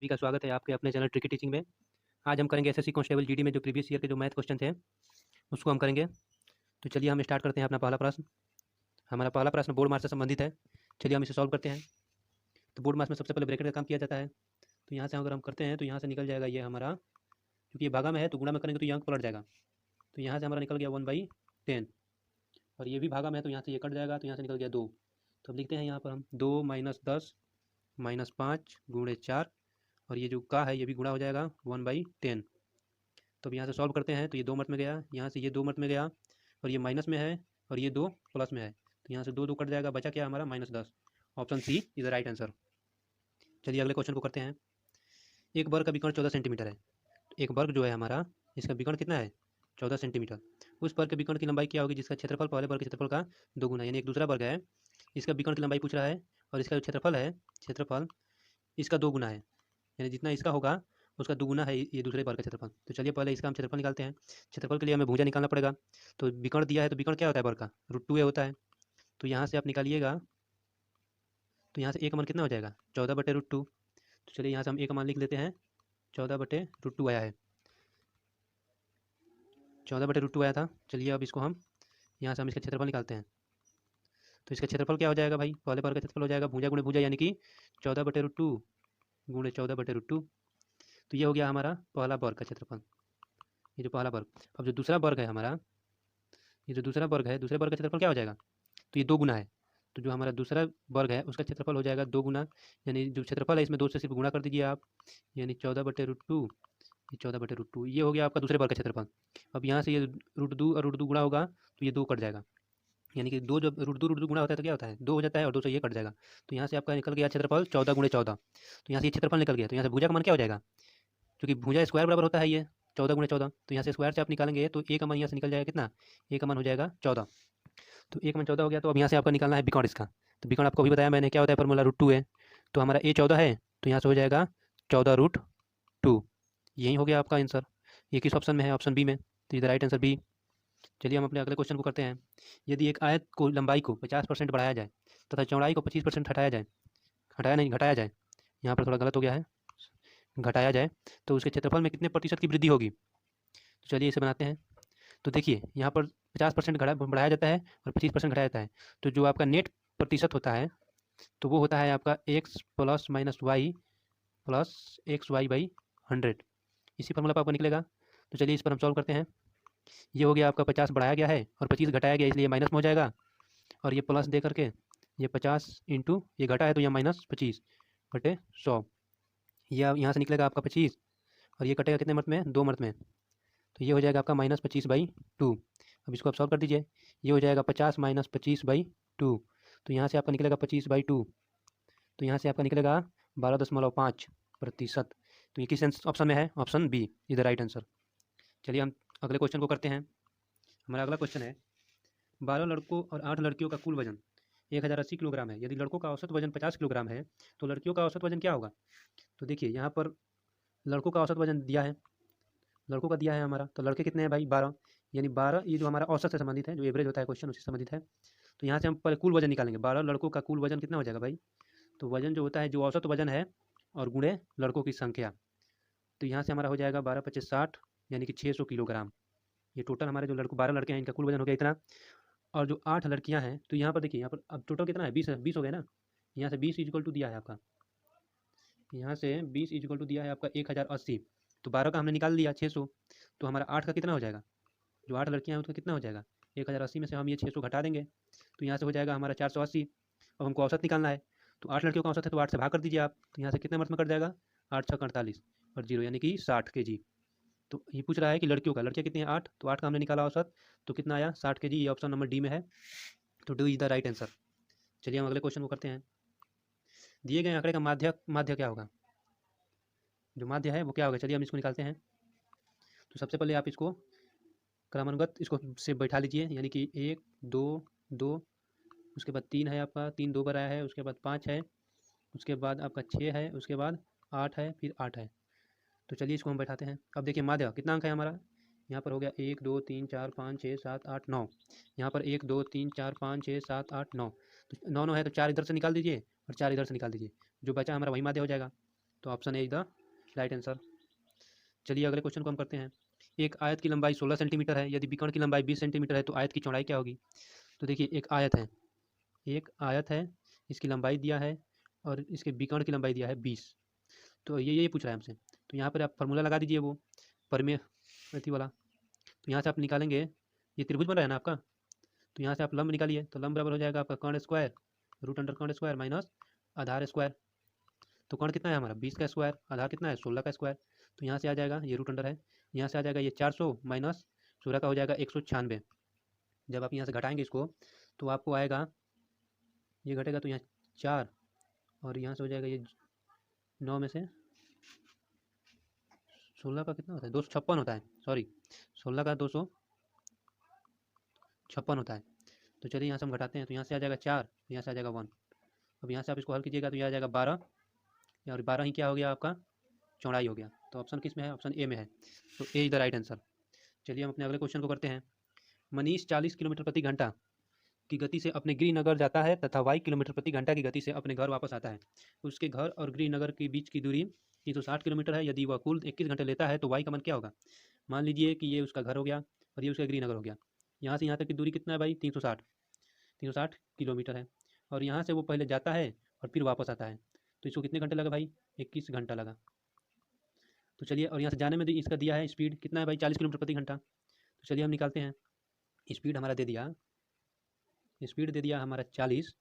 सभी का स्वागत है आपके अपने चैनल ट्रिकी टीचिंग में। आज हम करेंगे एसएससी कांस्टेबल जीडी में जो प्रीवियस ईयर के जो मैथ क्वेश्चन थे उसको हम करेंगे। तो चलिए हम स्टार्ट करते हैं अपना पहला प्रश्न। हमारा पहला प्रश्न बोर्ड मार्क्स से संबंधित है। चलिए हम इसे सॉल्व करते हैं। तो बोर्ड मार्क्स में सबसे पहले ब्रैकेट का काम किया जाता है। तो यहाँ से अगर हम करते हैं तो यहाँ से निकल जाएगा ये हमारा, क्योंकि ये भागा में है तो गुणा में करेंगे तो ये अंक पलट जाएगा। तो यहाँ से हमारा निकल गया 1/10 और ये भी भागा में है तो यहाँ से ये कट जाएगा तो यहाँ से निकल गया 2। तो अब लिखते हैं यहाँ पर हम 2 - 10 - 5 × 4 और ये जो का है ये भी गुणा हो जाएगा 1/10। तो अब यहाँ से सॉल्व करते हैं तो ये 2 मत में गया, यहाँ से ये 2 मत में गया और ये माइनस में है और ये 2 प्लस में है। तो यहाँ से 2 2 कट जाएगा, बचा क्या हमारा -10। Option C is the right answer. चलिए अगले क्वेश्चन को करते हैं। एक वर्ग का विकर्ण 14 सेंटीमीटर है। एक वर्ग जो है हमारा, इसका विकर्ण कितना है 14 सेंटीमीटर। उस वर्ग के विकर्ण की लंबाई क्या होगी जिसका क्षेत्रफल पहले वर्ग के क्षेत्रफल का 2 गुना, यानी एक दूसरा वर्ग है, इसका विकर्ण की लंबाई पूछ रहा है और इसका जो क्षेत्रफल है, क्षेत्रफल इसका 2 गुना है, यानी जितना इसका होगा उसका 2 गुना है ये दूसरे वर्ग का क्षेत्रफल। तो चलिए पहले इसका हम क्षेत्रफल निकालते हैं। क्षेत्रफल के लिए हमें भुजा निकालना पड़ेगा। तो विकर्ण दिया है तो विकर्ण क्या होता है वर्ग का, √2a होता है। तो यहाँ से आप निकालिएगा तो यहाँ से a का मान कितना हो जाएगा 14/√2। तो चलिए यहाँ से हम a का मान लिख लेते हैं, 14/√2 आया है, 14/√2 आया था। चलिए अब इसको हम यहाँ से हम इसका क्षेत्रफल निकालते हैं। तो इसका क्षेत्रफल क्या हो जाएगा भाई, पहले वर्ग का क्षेत्रफल हो जाएगा भुजा गुणे भुजा, यानी कि 14/√2 × 14/√2। तो ये हो गया हमारा पहला वर्ग का क्षेत्रफल, ये जो पहला वर्ग। अब जो दूसरा वर्ग है हमारा, ये जो दूसरा वर्ग है, दूसरे वर्ग का क्षेत्रफल क्या हो जाएगा, तो ये 2 गुना है। तो जो हमारा दूसरा वर्ग है उसका क्षेत्रफल हो जाएगा 2 गुना, यानी जो क्षेत्रफल है इसमें 2 से सिर्फ गुणा कर दीजिए आप, यानी 14/√2, ये 14/√2, ये हो गया आपका दूसरे वर्ग का क्षेत्रफल। अब यहाँ से ये √2 और √2 गुणा होगा तो ये 2 कट जाएगा, यानी कि 2 जब √2 गुणा होता है तो क्या होता है 2 हो जाता है और 2 से ये कट जाएगा। तो यहाँ से आपका निकल गया क्षेत्रफल 14 × 14। तो यहाँ से ये क्षेत्रफल निकल गया, तो यहाँ से भुजा का मान क्या हो जाएगा, क्योंकि भुजा स्क्वायर बराबर होता है ये 14 × 14। तो यहाँ से स्क्वायर से आप निकालेंगे तो a का मान यहाँ से निकल जाएगा कितना, a का मान हो जाएगा 14। तो a का मान 14 हो गया। तो अब यहाँ से आपका निकालना है विकर्ण इसका। तो विकर्ण आपको भी बताया मैंने क्या होता है, फॉर्मूला √2 है। तो हमारा a 14 है तो यहाँ से हो जाएगा 14√2। यही हो गया आपका आंसर। ये किस ऑप्शन में है, ऑप्शन बी में। तो इधर राइट आंसर बी। चलिए हम अपने अगले क्वेश्चन को करते हैं। यदि एक आयत को लंबाई को 50% बढ़ाया जाए तथा चौड़ाई को 25% हटाया जाए, हटाया नहीं घटाया जाए, यहाँ पर थोड़ा गलत हो गया है, घटाया जाए, तो उसके क्षेत्रफल में कितने प्रतिशत की वृद्धि होगी। तो चलिए इसे बनाते हैं। तो देखिए यहाँ पर 50% बढ़ाया जाता है और 25% घटाया जाता है। तो जो आपका नेट प्रतिशत होता है तो वो होता है आपका x + -y + xy/100। इसी फॉर्मूला पर आपको निकलेगा। तो चलिए इस पर हम सॉल्व करते हैं। ये हो गया आपका 50 बढ़ाया गया है और 25 घटाया गया, इसलिए माइनस में हो जाएगा और ये प्लस दे करके ये 50 इंटू ये घटा है तो ये -25/100। ये यहाँ से निकलेगा आपका 25 और ये कटेगा कितने मत में, 2 मत में। तो ये हो जाएगा आपका -25/2। अब इसको आप सॉल्व कर दीजिए। ये हो जाएगा 50 - 25/2। तो यहाँ से आपका निकलेगा 25/2। तो यहाँ से आपका निकलेगा 12.5%। तो ये किस ऑप्शन में है, option B is the right answer. चलिए हम अगले क्वेश्चन को करते हैं। हमारा अगला क्वेश्चन है 12 लड़कों और 8 लड़कियों का कुल वजन 1080 किलोग्राम है। यदि लड़कों का औसत वजन 50 किलोग्राम है तो लड़कियों का औसत वजन क्या होगा। तो देखिए यहाँ पर लड़कों का औसत वजन दिया है, लड़कों का दिया है हमारा, तो लड़के कितने हैं भाई 12, यानी 12 ये जो हमारा औसत से संबंधित है, जो एवरेज होता है क्वेश्चन उससे संबंधित है। तो यहाँ से हम पहले कुल वजन निकालेंगे। 12 लड़कों का कुल वजन कितना हो जाएगा भाई, तो वजन जो होता है जो औसत वजन है और गुणे लड़कों की संख्या। तो यहाँ से हमारा हो जाएगा 12 × 25 = 60, यानी कि 600 किलोग्राम। ये टोटल हमारे जो लड़कों 12 लड़के हैं इनका कुल वजन हो गया इतना। और जो 8 लड़कियाँ हैं तो यहाँ पर देखिए, यहाँ पर अब टोटल कितना है 20 हो गया ना। यहाँ से 20 = दिया है आपका, यहाँ से 20 = दिया है आपका 1080। तो 12 का हमने निकाल लिया 600। तो हमारा 8 का कितना हो जाएगा, जो 8 लड़कियाँ हैं उसका कितना हो जाएगा 1080 में से हम ये 600 घटा देंगे तो यहाँ से हो जाएगा हमारा 480। अब हमको औसत निकालना है तो 8 लड़कियों का औसत है तो 8 से भाग कर दीजिए आप। तो यहाँ से कितने मत में कट जाएगा, 8 × 6 = 48 और 0 यानी कि 60 kg। तो ये पूछ रहा है कि लड़कियों का, लड़कियाँ कितनी हैं 8, तो 8 का हमने निकाला औसत तो कितना आया 60 kg। ये ऑप्शन नंबर डी में है, तो D is the right answer. चलिए हम अगले क्वेश्चन को करते हैं। दिए गए आंकड़े का माध्य क्या होगा, जो माध्य है वो क्या होगा। चलिए हम इसको निकालते हैं। तो सबसे पहले आप इसको क्रमानुगत इसको से बैठा लीजिए, यानी कि 1 2 2, उसके बाद 3 है आपका, 3 2 बार आया है, उसके बाद 5 है, उसके बाद आपका 6 है, उसके बाद 8 है, फिर 8 है। तो चलिए इसको हम बैठाते हैं। अब देखिए माध्य कितना अंक है हमारा, यहाँ पर हो गया 1 2 3 4 5 6 7 8 9। यहाँ पर 1 2 3 4 5 6 7 8 9, तो 9 9 है तो 4 इधर से निकाल दीजिए और 4 इधर से निकाल दीजिए, जो बचा हमारा वही माध्य हो जाएगा। तो option A is the right answer. चलिए अगले क्वेश्चन को हम करते हैं। एक आयत की लंबाई 16 सेंटीमीटर है, यदि विकर्ण की लंबाई 20 सेंटीमीटर है तो आयत की चौड़ाई क्या होगी। तो देखिए एक आयत है, इसकी लंबाई दिया है और इसके विकर्ण की लंबाई दिया है 20। तो ये पूछ रहा है हमसे। तो यहाँ पर आप फार्मूला लगा दीजिए वो परमेय अति वाला। तो यहाँ से आप निकालेंगे, ये त्रिभुज बन रहा है ना आपका, तो यहाँ से आप लंब निकालिए। तो लंब बराबर हो जाएगा आपका कर्ण स्क्वायर रूट अंडर कर्ण स्क्वायर माइनस आधार स्क्वायर। तो कर्ण कितना है हमारा 20 का स्क्वायर, आधार कितना है 16 का स्क्वायर। तो यहाँ से आ जाएगा, ये रूट अंडर है, यहाँ से आ जाएगा ये 400 माइनस 16 का हो जाएगा 196। जब आप यहाँ से घटाएंगे इसको तो आपको आएगा, ये घटेगा तो यहाँ 4 और यहाँ से हो जाएगा ये 9 में से 16 का कितना होता है 256 होता है, सॉरी 16 का 256 होता है। तो चलिए यहाँ से हम घटाते हैं। तो यहाँ से आ जाएगा 4, यहाँ से आ जाएगा 1। अब यहाँ से आप इसको हल कीजिएगा तो यहाँ आ जाएगा 12 और 12 ही क्या हो गया आपका चौड़ाई हो गया। तो ऑप्शन किस में है, ऑप्शन ए में है। तो ए इज द राइट आंसर। चलिए हम अपने अगले क्वेश्चन को करते हैं। मनीष 40 किलोमीटर प्रति घंटा की गति से अपने गृहनगर जाता है तथा y किलोमीटर प्रति घंटा की गति से अपने घर वापस आता है। उसके घर और गृहनगर के बीच की दूरी 360 किलोमीटर है। यदि वह कुल 21 घंटे लेता है तो y का मान क्या होगा। मान लीजिए कि ये उसका घर हो गया और ये उसका गृहनगर हो गया। यहाँ से यहाँ तक की दूरी कितना है भाई 360 किलोमीटर है। और यहाँ से वो पहले जाता है और फिर वापस आता है। तो इसको कितने घंटे लगा भाई 21 घंटा लगा। तो चलिए, और यहाँ से जाने में इसका दिया है स्पीड कितना है भाई 40 किलोमीटर प्रति घंटा। तो चलिए हम निकालते हैं। स्पीड हमारा दे दिया, स्पीड दे दिया हमारा 40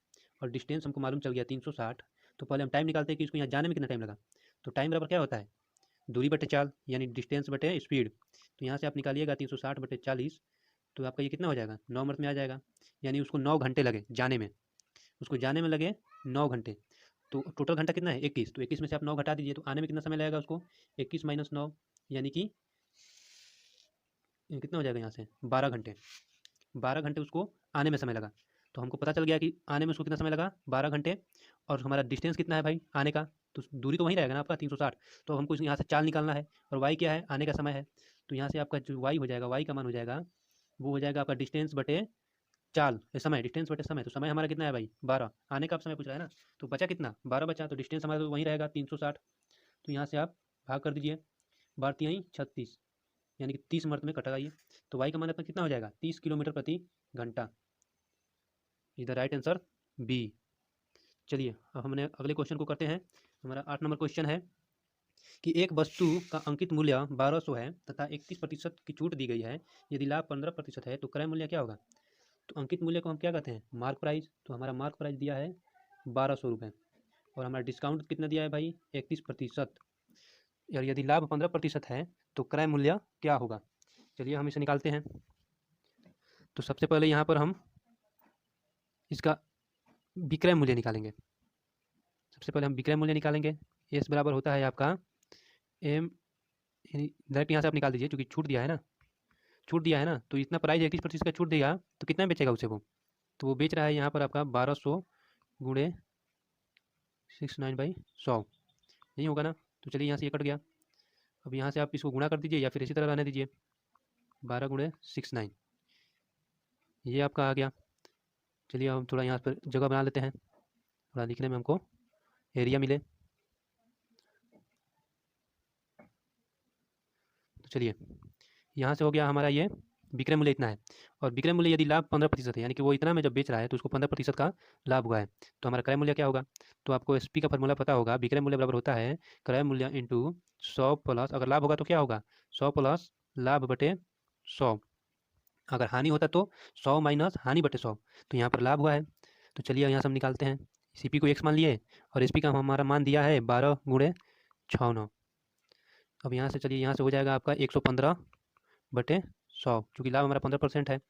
और डिस्टेंस हमको मालूम चल गया 360। तो पहले हम टाइम निकालते हैं कि इसको यहाँ जाने में कितना टाइम लगा। तो टाइम बराबर क्या होता है दूरी बटे चाल, यानी डिस्टेंस बटे स्पीड। तो यहाँ से आप निकालिएगा 360 बटे 40, तो आपका ये कितना हो जाएगा 9 मिनट में आ जाएगा। यानी उसको 9 घंटे लगे जाने में, उसको जाने में लगे 9 घंटे। तो टोटल घंटा कितना है 21। तो 21 में से आप 9 घटा दीजिए तो आने में कितना समय लगेगा उसको 21 माइनस 9, यानी कि कितना हो जाएगा यहाँ से 12 घंटे। 12 घंटे उसको आने में समय लगा। तो हमको पता चल गया कि आने में उसको कितना समय लगा 12 घंटे। और हमारा डिस्टेंस कितना है भाई आने का, तो दूरी तो वहीं रहेगा ना आपका 360। तो हमको यहाँ से चाल निकालना है और वाई क्या है आने का समय है। तो यहाँ से आपका जो वाई हो जाएगा, वाई का मान हो जाएगा वो हो जाएगा आपका डिस्टेंस बटे चाल, समय डिस्टेंस बटे समय। तो समय हमारा कितना है भाई 12, आने का आप समय पूछ रहा है ना। तो बचा कितना 12 बचा, तो डिस्टेंस हमारा तो वहीं रहेगा 360। तो यहाँ से आप भाग कर दीजिए, 12 36, यानी कि 30 मिनट में कटा ये। तो वाई का मान अपना कितना हो जाएगा 30 किलोमीटर प्रति घंटा। Is the right answer B. चलिए अब हमने अगले क्वेश्चन को करते हैं। हमारा 8 नंबर क्वेश्चन है कि एक वस्तु का अंकित मूल्य 1200 है तथा 31% की छूट दी गई है। यदि लाभ 15% है तो क्रय मूल्य क्या होगा। तो अंकित मूल्य को हम क्या कहते हैं मार्क प्राइस। तो हमारा मार्क प्राइस दिया है 1200 रुपये और हमारा डिस्काउंट कितना दिया है भाई 31%। और यदि लाभ 15% है तो क्रय मूल्य क्या होगा। चलिए हम इसे निकालते हैं। तो सबसे पहले यहाँ पर हम इसका विक्रय मूल्य निकालेंगे। सबसे पहले हम विक्रय मूल्य निकालेंगे। एस बराबर होता है आपका एम, डायरेक्ट यहाँ से आप निकाल दीजिए क्योंकि छूट दिया है ना, छूट दिया है ना। तो इतना प्राइस 31% का छूट देगा तो कितना बेचेगा उसे वो। तो वो बेच रहा है यहाँ पर आपका 1200 गुणे 69/100, यही होगा ना। तो चलिए यहाँ से ये कट गया। अब यहाँ से आप इसको गुणा कर दीजिए या फिर इसी तरह रहने दीजिए 12 गुणे 69, ये आपका आ गया। चलिए हम थोड़ा यहाँ पर जगह बना लेते हैं, थोड़ा लिखने में हमको एरिया मिले। तो चलिए यहाँ से हो गया हमारा ये विक्रय मूल्य इतना है। और विक्रय मूल्य यदि लाभ 15% है, यानी कि वो इतना में जब बेच रहा है तो उसको 15% का लाभ हुआ है। तो हमारा क्रय मूल्य क्या होगा। तो आपको एसपी का फॉर्मूला पता होगा, विक्रय मूल्य बराबर होता है क्रय मूल्य इंटू 100 प्लस, अगर लाभ होगा तो क्या होगा 100 प्लस लाभ बटे 100। अगर हानि होता तो 100 माइनस हानि बटे 100। तो यहाँ पर लाभ हुआ है। तो चलिए यहाँ से हम निकालते हैं। सीपी को x मान लिए और एसपी का हमारा मान दिया है 12 गुणे 69। अब यहाँ से चलिए यहाँ से हो जाएगा आपका 115 बटे 100, चूँकि लाभ हमारा 15% है।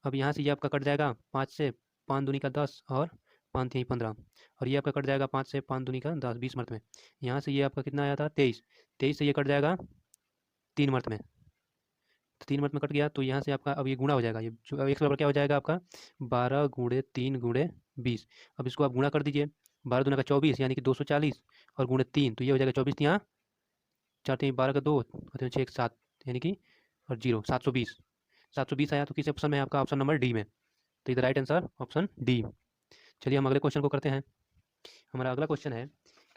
अब यहाँ से ये आपका कट जाएगा 5 से 5 दूनी का 10 और 5 3 15, और ये आपका कट जाएगा 5 से 5 दूनी का 10 20 मिनट में। यहाँ से ये आपका कितना आया था 23, 23 से ये कट जाएगा 3 मिनट में। तो 3 मिनट में कट गया। तो यहाँ से आपका अब ये गुणा हो जाएगा, ये एक बराबर क्या हो जाएगा आपका 12 गुणे 3 गुणे 20। अब इसको आप गुणा कर दीजिए, 12 दूना का 24 यानी कि 240 और गुणे 3, तो ये हो जाएगा 24 यहाँ 4 3 12 का 2 और 6 1 7 यानी कि और 0 720 आया। तो किस ऑप्शन में है आपका, ऑप्शन नंबर डी में। तो इधर राइट आंसर ऑप्शन डी। चलिए हम अगले क्वेश्चन को करते हैं। हमारा अगला क्वेश्चन है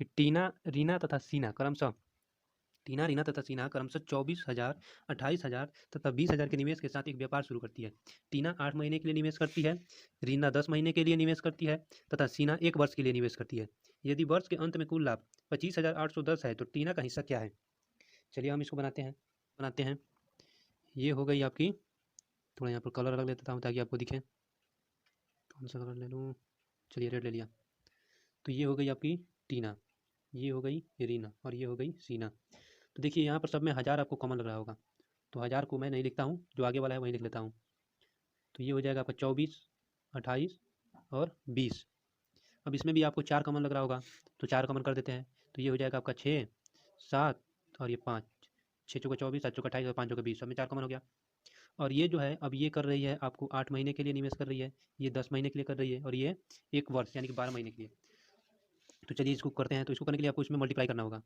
कि रीना तथा सीना क्रमशः 24,000, 28,000 तथा 20,000 के निवेश के साथ एक व्यापार शुरू करती है। टीना 8 महीने के लिए निवेश करती है, रीना 10 महीने के लिए निवेश करती है तथा सीना 1 वर्ष के लिए निवेश करती है। यदि वर्ष के अंत में कुल लाभ 25,810 है तो टीना का हिस्सा क्या है? चलिए हम इसको बनाते हैं। ये हो गई आपकी, थोड़ा यहाँ पर कलर रख लेता हूँ ताकि आपको दिखे। कौन सा कलर ले लूँ? चलिए रेड ले लिया। तो ये हो गई आपकी टीना, ये हो गई रीना और ये हो गई सीना। तो देखिए यहाँ पर सब में 1000 आपको कॉमन लग रहा होगा, तो 1000 को मैं नहीं लिखता हूँ, जो आगे वाला है वही लिख लेता हूँ। तो ये हो जाएगा आपका 24, 28 और 20। अब इसमें भी आपको 4 कॉमन लग रहा होगा, तो 4 कॉमन कर देते हैं। तो ये हो जाएगा आपका 6, 7 और ये 5। 6 चौका 24, 7 चौका 28 और 5 चौका 20, सब में 4 कॉमन हो गया। और ये जो है अब ये कर रही है आपको 8 महीने के लिए निवेश कर रही है, ये 10 महीने के लिए कर रही है और ये 1 वर्ष यानी कि 12 महीने के लिए। तो चलिए इसको करते हैं। तो इसको करने के लिए आपको इसमें मल्टीप्लाई करना होगा।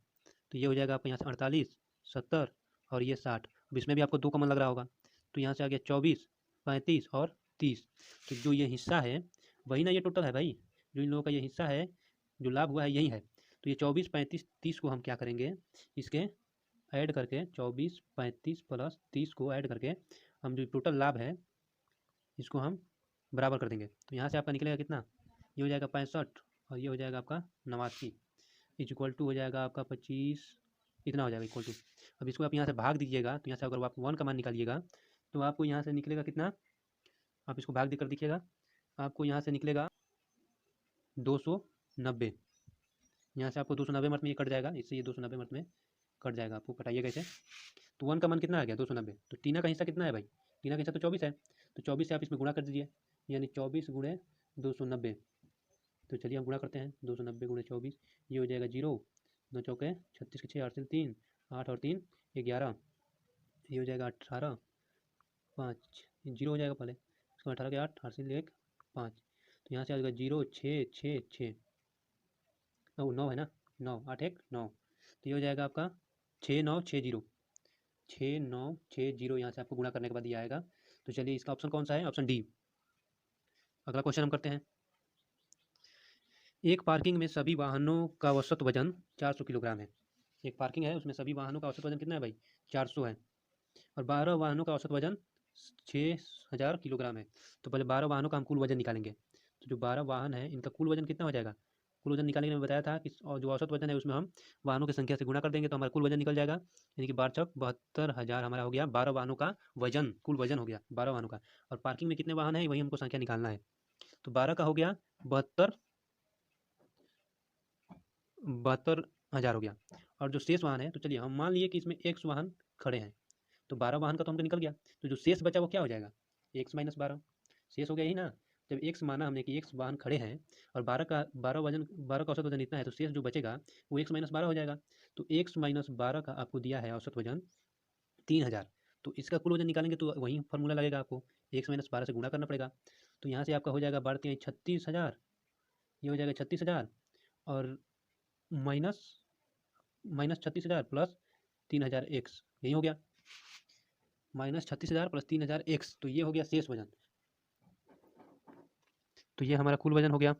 तो ये हो जाएगा आपको यहाँ से 48, 70 और ये 60। अब इसमें भी आपको 2 कॉमन लग रहा होगा, तो यहाँ से आ गया 24, 35 और 30। तो जो ये हिस्सा है वही ना ये टोटल है भाई, जो इन लोगों का ये हिस्सा है, जो लाभ हुआ है यही है। तो ये 24, 35, 30 को हम क्या करेंगे, इसके ऐड करके 24, 35 प्लस 30 को ऐड करके हम जो टोटल लाभ है इसको हम बराबर कर देंगे। तो यहाँ से आपका निकलेगा कितना, ये हो जाएगा 65 और ये हो जाएगा आपका 89 इक्वल टू हो जाएगा आपका 25, इतना हो जाएगा इक्वल टू। अब इसको आप यहाँ से भाग दीजिएगा, तो यहाँ से अगर आप 1 का मान निकालिएगा तो आपको यहाँ से निकलेगा कितना, आप इसको भाग देकर देखिएगा, आपको यहाँ से निकलेगा 290। यहाँ से आपको 290 मत में ये कट जाएगा, इससे ये 290 मत में कट जाएगा। आपको कटाइए कैसे, तो 1 का मान कितना आ गया 290। तो टीना का हिस्सा कितना है भाई, टीना का हिस्सा तो 24 है, तो 24 से आप इसमें गुणा कर दीजिए, यानी 24 गुणे 290। तो चलिए हम गुणा करते हैं, 290 गुणे 24, ये हो जाएगा 0, 9 चौके 36 के 6, 8 से 3, 8 और 3 11, ये हो जाएगा 18, 5 जीरो हो जाएगा पहले, इसको 18 के 8, 8 से 1 5। तो यहाँ से आ जाएगा 0, 6, 6, 6, 9 है ना, 9, 8 1 9। तो ये हो जाएगा आपका 6960, 6960 यहाँ से आपको गुणा करने के बाद ये आएगा। तो चलिए इसका ऑप्शन कौन सा है, ऑप्शन डी। अगला क्वेश्चन हम करते हैं। एक पार्किंग में सभी वाहनों का औसत वजन 400 किलोग्राम है। एक पार्किंग है, उसमें सभी वाहनों का औसत वजन कितना है भाई, 400 है, और 12 वाहनों का औसत वजन 6000 किलोग्राम है। तो पहले 12 वाहनों का हम कुल वजन निकालेंगे। तो जो 12 वाहन है इनका कुल वजन कितना हो जाएगा, कुल वजन निकालने के लिए बताया था कि जो औसत वजन है उसमें हम वाहनों की संख्या से गुणा कर देंगे तो हमारा कुल वजन निकल जाएगा, यानी कि 72,000 हमारा हो गया 12 वाहनों का वजन, कुल वजन हो गया 12 वाहनों का। और पार्किंग में कितने वाहन है वही हमको संख्या निकालना है। तो 12 का हो गया 72,000 हो गया। और जो शेष वाहन है, तो चलिए हम मान लिए कि इसमें 100 वाहन खड़े हैं, तो 12 वाहन का तो हमको निकल गया। तो जो शेष बचा वो क्या हो जाएगा, 1 माइनस 12 शेष हो गया ही ना। जब 1 माना हमने कि 1 वाहन खड़े हैं और 12 का औसत वजन इतना है, तो शेष जो बचेगा वो 1 माइनस 12 हो जाएगा। तो 1 माइनस 12 का आपको दिया है औसत वजन 3000। तो इसका कुल वजन निकालेंगे तो वही फॉर्मूला लगेगा, आपको 1 माइनस 12 से गुणा करना पड़ेगा। तो यहाँ से आपका हो जाएगा 36,000, ये हो जाएगा 36,000 और माइनस 36,000 प्लस 3000 एक्स, यही हो गया, माइनस 36,000 प्लस 3000 एक्स। तो ये हो गया शेष वजन। तो ये हमारा कुल वजन हो गया,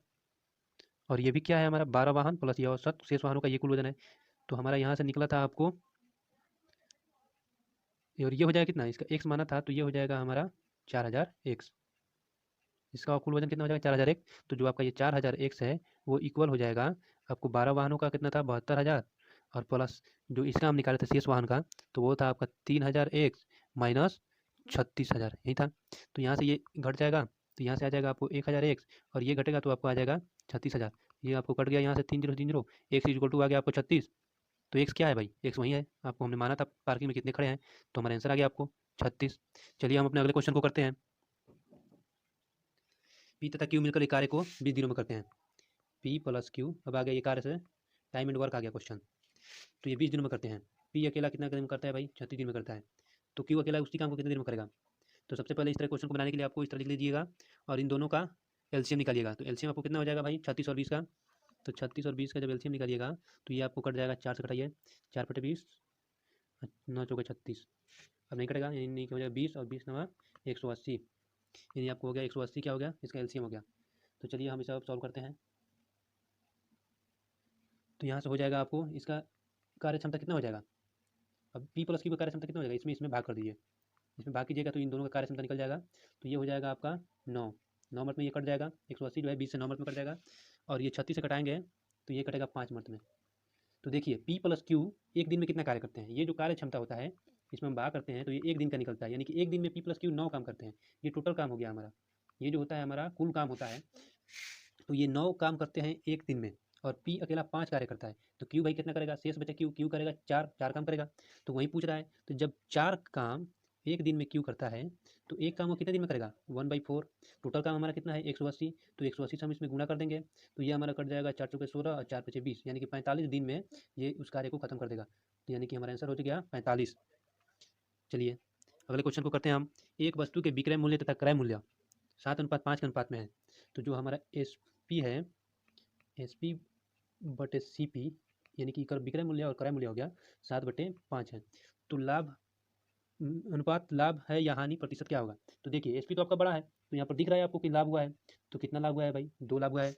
और ये भी क्या है हमारा 12 वाहन प्लस ये औसत शेष वाहनों का ये कुल वजन है। तो हमारा यहाँ से निकला था आपको, और ये हो जाएगा कितना, इसका एक्स माना था तो ये हो जाएगा हमारा 4000 एक्स। इसका कुल वजन कितना हो जाएगा 4000 एक्स। तो जो आपका ये 4000 एक्स है वो इक्वल हो जाएगा आपको 12 वाहनों का कितना था 72,000, और प्लस जो इसका हम निकाले थे शेष वाहन का, तो वो था आपका 3000 एक्स माइनस 36,000, यही था। तो यहाँ से ये घट जाएगा, तो यहाँ से आ जाएगा आपको 1000 एक्स, और ये घटेगा तो आपको आ जाएगा 36,000। ये आपको कट गया यहाँ से 3 0 3 0, एक्स इक्वल टू आ गया आपको 36। तो एक्स क्या है भाई, एक्स वही है, आपको हमने माना था पार्किंग में कितने खड़े हैं, तो हमारा आंसर आ गया आपको 36। चलिए हम अपने अगले क्वेश्चन को करते हैं। पी तथा क्यू मिलकर एक कार्य को 20 दिनों में करते हैं। पी प्लस क्यू, अब आ गया ये कार्य से टाइम एंड वर्क आ गया क्वेश्चन। तो ये 20 दिनों में करते हैं। पी अकेला कितना दिन में करता है भाई, 36 दिन में करता है। तो क्यू अकेला उसी काम को कितने दिन में करेगा। तो सबसे पहले इस तरह क्वेश्चन को बनाने के लिए आपको इस तरह लिख लीजिएगा, और इन दोनों का एलसीएम निकालिएगा। तो एलसीएम आपको कितना हो जाएगा भाई 36 और 20 का। तो 36 और 20 का जब एलसीएम निकालिएगा तो ये आपको कट जाएगा, 4 से कटाइए, 4 बटे 20, 9 चौके 36, अब नहीं कटेगा, यानी नहीं हो जाएगा 20 और 20 नवा 180, यानी आपको हो गया 180 क्या हो गया, इसका एलसीएम हो गया। तो चलिए हम इसे अब सॉल्व करते हैं। तो यहाँ से हो जाएगा आपको इसका कार्य क्षमता कितना हो जाएगा, अब P प्लस Q का कार्य क्षमता कितना हो जाएगा, इसमें भाग कर दीजिए, इसमें भाग कीजिएगा तो इन दोनों का कार्य क्षमता निकल जाएगा। तो ये हो जाएगा आपका 9, 9 मिनट में ये कट जाएगा, 180 जो है 20 से 9 मिनट में कट जाएगा, और ये 36 से कटाएंगे तो ये कटेगा 5 मिनट में। तो देखिए P प्लस Q एक दिन में कितना कार्य करते हैं, ये जो कार्य क्षमता होता है इसमें हम भाग करते हैं तो ये एक दिन का निकलता है, यानी कि एक दिन में P प्लस Q 9 काम करते हैं। ये टोटल काम हो गया हमारा, ये जो होता है हमारा कुल काम होता है, तो ये 9 काम करते हैं एक दिन में, और P अकेला 5 कार्य करता है। तो Q भाई कितना करेगा, शेष बचा Q करेगा 4 काम करेगा। तो वही पूछ रहा है, तो जब 4 काम एक दिन में Q करता है तो एक काम वो कितने दिन में करेगा, 1/4। टोटल काम हमारा कितना है 180, तो 180 से हम इसमें गुणा कर देंगे तो ये हमारा कट जाएगा 4 चौके 16 और 4 पचे 20, यानी कि 45 दिन में ये उस कार्य को खत्म कर देगा। तो यानी कि हमारा आंसर हो गया 45। चलिए अगले क्वेश्चन को करते हैं हम। एक वस्तु के विक्रय मूल्य तथा क्रय मूल्य 7:5 के अनुपात में है। तो जो हमारा SP है, SP बटे CP, यानी कि विक्रय मूल्य और क्रय मूल्य हो गया 7/5 है। तो लाभ अनुपात लाभ है या हानि प्रतिशत क्या होगा। तो देखिए SP तो आपका बड़ा है, तो यहाँ पर दिख रहा है आपको कि लाभ हुआ है, तो कितना लाभ हुआ है भाई, 2 लाभ हुआ है,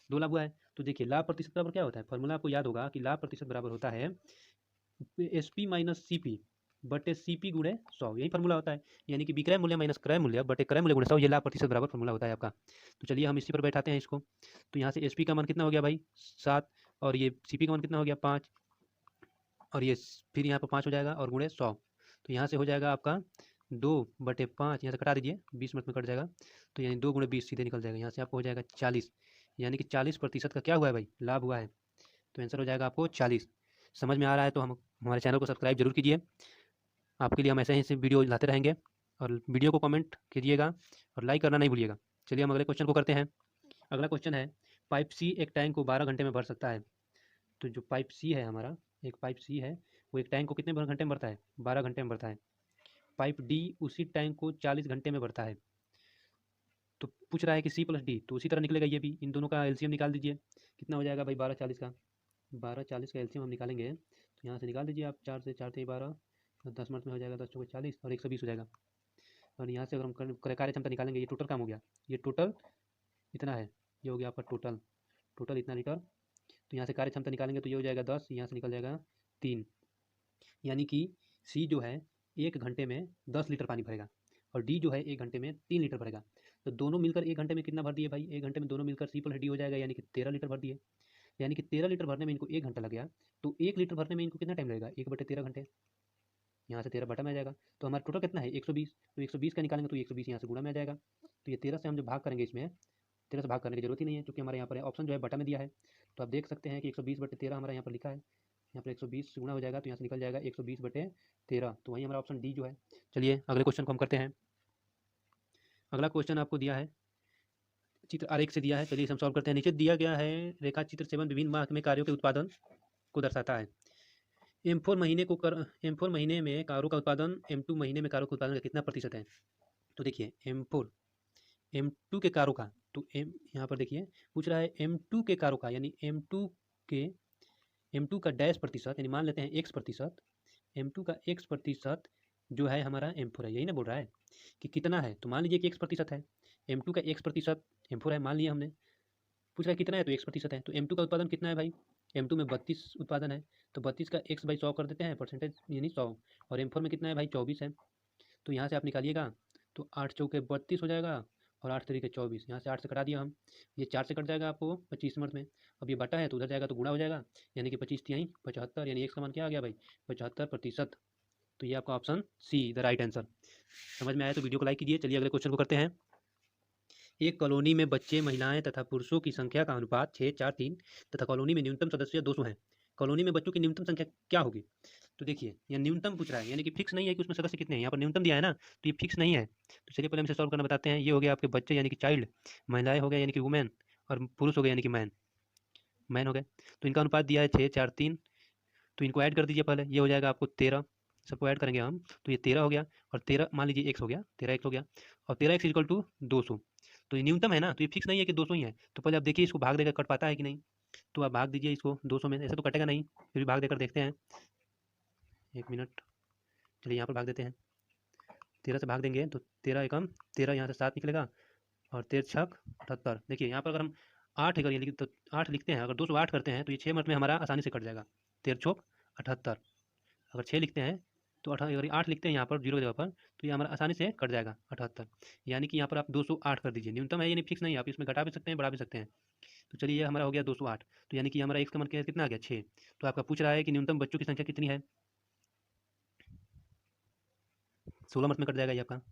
2 लाभ हुआ है। तो देखिए लाभ प्रतिशत बराबर क्या होता है, फॉर्मूला आपको याद होगा कि लाभ प्रतिशत बराबर होता है SP माइनस CP बटे CP गुणे 100, यही फॉर्मूला होता है। यानी कि विक्रय मूल्य माइनस क्रय मूल्य बटे क्रय मूल्य गुणे 100, ये लाभ प्रतिशत बराबर फॉर्मूला होता है आपका। तो चलिए हम इसी पर बैठाते हैं इसको। तो यहाँ से SP का मान कितना हो गया भाई 7, और ये CP का मान कितना हो गया 5, और ये फिर यहाँ पर 5 हो जाएगा और गुणे 100। तो यहाँ से हो जाएगा आपका 2/5, यहाँ से कटा दीजिए 20 मिनट में कट जाएगा, तो यानी 2 गुणे 20 सीधे निकल जाएगा, यहाँ से आपको हो जाएगा 40, यानी कि 40% का क्या हुआ है भाई, लाभ हुआ है। तो आंसर हो जाएगा आपको 40। समझ में आ रहा है तो हम हमारे चैनल को सब्सक्राइब जरूर कीजिए, आपके लिए हम ऐसे ही वीडियो लाते रहेंगे, और वीडियो को कमेंट कीजिएगा और लाइक करना नहीं भूलिएगा। चलिए हम अगले क्वेश्चन को करते हैं। अगला क्वेश्चन है, पाइप सी एक टैंक को 12 घंटे में भर सकता है। तो जो पाइप सी है हमारा, एक पाइप सी है वो एक टैंक को कितने घंटे में भरता है, 12 घंटे में भरता है। पाइप डी उसी टैंक को 40 घंटे में भरता है। तो पूछ रहा है कि सी प्लस डी, तो उसी तरह निकलेगा ये भी, इन दोनों का एलसीएम निकाल दीजिए, कितना हो जाएगा भाई 12 40 का, 12 40 का एलसीएम हम निकालेंगे तो यहाँ से निकाल दीजिए आप, 4 से 4 से 12, 10 मिनट में हो जाएगा 10 चौके 40 और 120 हो जाएगा। और यहाँ से अगर हम कार्य क्षमता निकालेंगे, ये टोटल काम हो गया, ये टोटल इतना है, ये हो गया आपका टोटल इतना लीटर। तो यहाँ से कार्य क्षमता निकालेंगे तो ये हो जाएगा 10, यहाँ से निकल जाएगा 3, यानी कि सी जो है 1 घंटे में 10 लीटर पानी भरेगा, और डी जो है 1 घंटे में 3 लीटर भरेगा। तो दोनों मिलकर 1 घंटे में कितना भर दिए भाई, 1 घंटे में दोनों मिलकर सी प्लस डी हो जाएगा, यानी कि 13 लीटर भर दिए। यानी कि 13 लीटर भरने में इनको 1 घंटा लग गया, तो 1 लीटर भरने में इनको कितना टाइम लगेगा, 1/13 घंटे, यहाँ से 13 बटा में आ जाएगा। तो हमारा टोटल कितना है 120, तो 120 का निकालेंगे तो 120 यहाँ से गुणा में आ जाएगा। तो ये 13 से हम जो भाग करेंगे, इसमें 13 से भाग करने की जरूरत ही नहीं है, क्योंकि हमारे यहाँ पर ऑप्शन जो है बटा में दिया है। तो आप देख सकते हैं कि 120/13 हमारा यहाँ पर लिखा है, यहाँ पर 120 गुणा हो जाएगा तो यहाँ से निकल जाएगा 120/13, तो वही हमारा ऑप्शन डी जो है। चलिए अगले क्वेश्चन को हम करते हैं। अगला क्वेश्चन आपको दिया है, चित्र आरेख से दिया है, चलिए हम सॉल्व करते हैं। नीचे दिया गया है रेखा चित्र 7 विभिन्न माह में कार्यों के उत्पादन को दर्शाता है। M4 महीने में कारों का उत्पादन M2 महीने में कारों के उत्पादन का कितना प्रतिशत है। तो देखिए M2 के कारों का, तो यहाँ पर देखिए पूछ रहा है M2 के कारों का, यानी M2 का डैश प्रतिशत, यानी मान लेते हैं x%, M2 का x% जो है हमारा M4 है, यही ना बोल रहा है कि कितना है, तो मान लीजिए कि x% है, M2 का x% M4 है मान लिया हमने, पूछ रहा है कितना है तो x% है। तो M2 का उत्पादन कितना है भाई, M2 में 32 उत्पादन है, तो 32 का x/100 कर देते हैं, परसेंटेज यानी 100, और M4 में कितना है भाई 24 है। तो यहाँ से आप निकालिएगा तो 8 चौके 32 हो जाएगा और 8 तरीके 24, यहाँ से 8 से कटा दिया हम, ये 4 से कट जाएगा आपको 25 मिनट में। अब ये बटा है तो उधर जाएगा तो गुणा हो जाएगा, यानी कि 25 तिहाई 75, यानी x का मान क्या आ गया भाई 75%। तो ये आपका option see the right answer. समझ में आया तो वीडियो को लाइक कीजिए। चलिए अगले क्वेश्चन को करते हैं। एक कॉलोनी में बच्चे, महिलाएं तथा पुरुषों की संख्या का अनुपात 6:4:3 तथा कॉलोनी में न्यूनतम सदस्य 200 हैं। कॉलोनी में बच्चों की न्यूनतम संख्या क्या होगी। तो देखिए यहाँ न्यूनतम पूछ रहा है, यानी कि फिक्स नहीं है कि उसमें सदस्य कितने हैं, यहाँ पर न्यूनतम दिया है ना, तो ये फिक्स नहीं है। तो चलिए पहले हम इसे सॉल्व करना बताते हैं। ये हो गया आपके बच्चे यानी कि चाइल्ड, महिलाएं हो गया यानी कि वुमेन, और पुरुष हो गया यानी कि मैन हो गए। तो इनका अनुपात दिया है 6:4:3, तो इनको ऐड कर दीजिए पहले, ये हो जाएगा आपको 13, सबको ऐड करेंगे हम तो ये 13 हो गया, और 13 मान लीजिए एक्स हो गया, 13x हो गया, और 13x इक्वल टू 200। तो ये न्यूनतम है ना, तो ये फिक्स नहीं है कि 200 ही है। तो पहले आप देखिए इसको भाग देकर कट पाता है कि नहीं, तो आप भाग दीजिए इसको 200 में, ऐसे तो कटेगा नहीं, फिर भी भाग देकर देखते हैं, 1 मिनट। चलिए यहाँ पर भाग देते हैं, 13 से भाग देंगे तो 13 एकम 13, यहाँ से 7 निकलेगा, और 13 छक 78। देखिए यहाँ पर अगर हम 8 अगर ये तो 8 लिखते हैं, अगर 208 करते हैं तो ये 6 मिनट में हमारा आसानी से कट जाएगा। 13 चौक 78। अगर 6 लिखते हैं तो अगर 8 लिखते हैं यहाँ पर 0 की जगह पर, तो ये हमारा आसानी से कट जाएगा 78। यानी कि यहाँ पर आप 208 कर दीजिए। न्यूनतम है, ये नहीं फिक्स नहीं है, आप इसमें घटा भी सकते हैं, बढ़ा भी सकते हैं। तो चलिए ये हमारा हो गया 208। तो यानी कि हमारा एक्स का मान कितना आ गया 6। तो आपका पूछ रहा है कि न्यूनतम बच्चों की संख्या कितनी है, 16 मिनट में कट जाएगा ये आपका। तो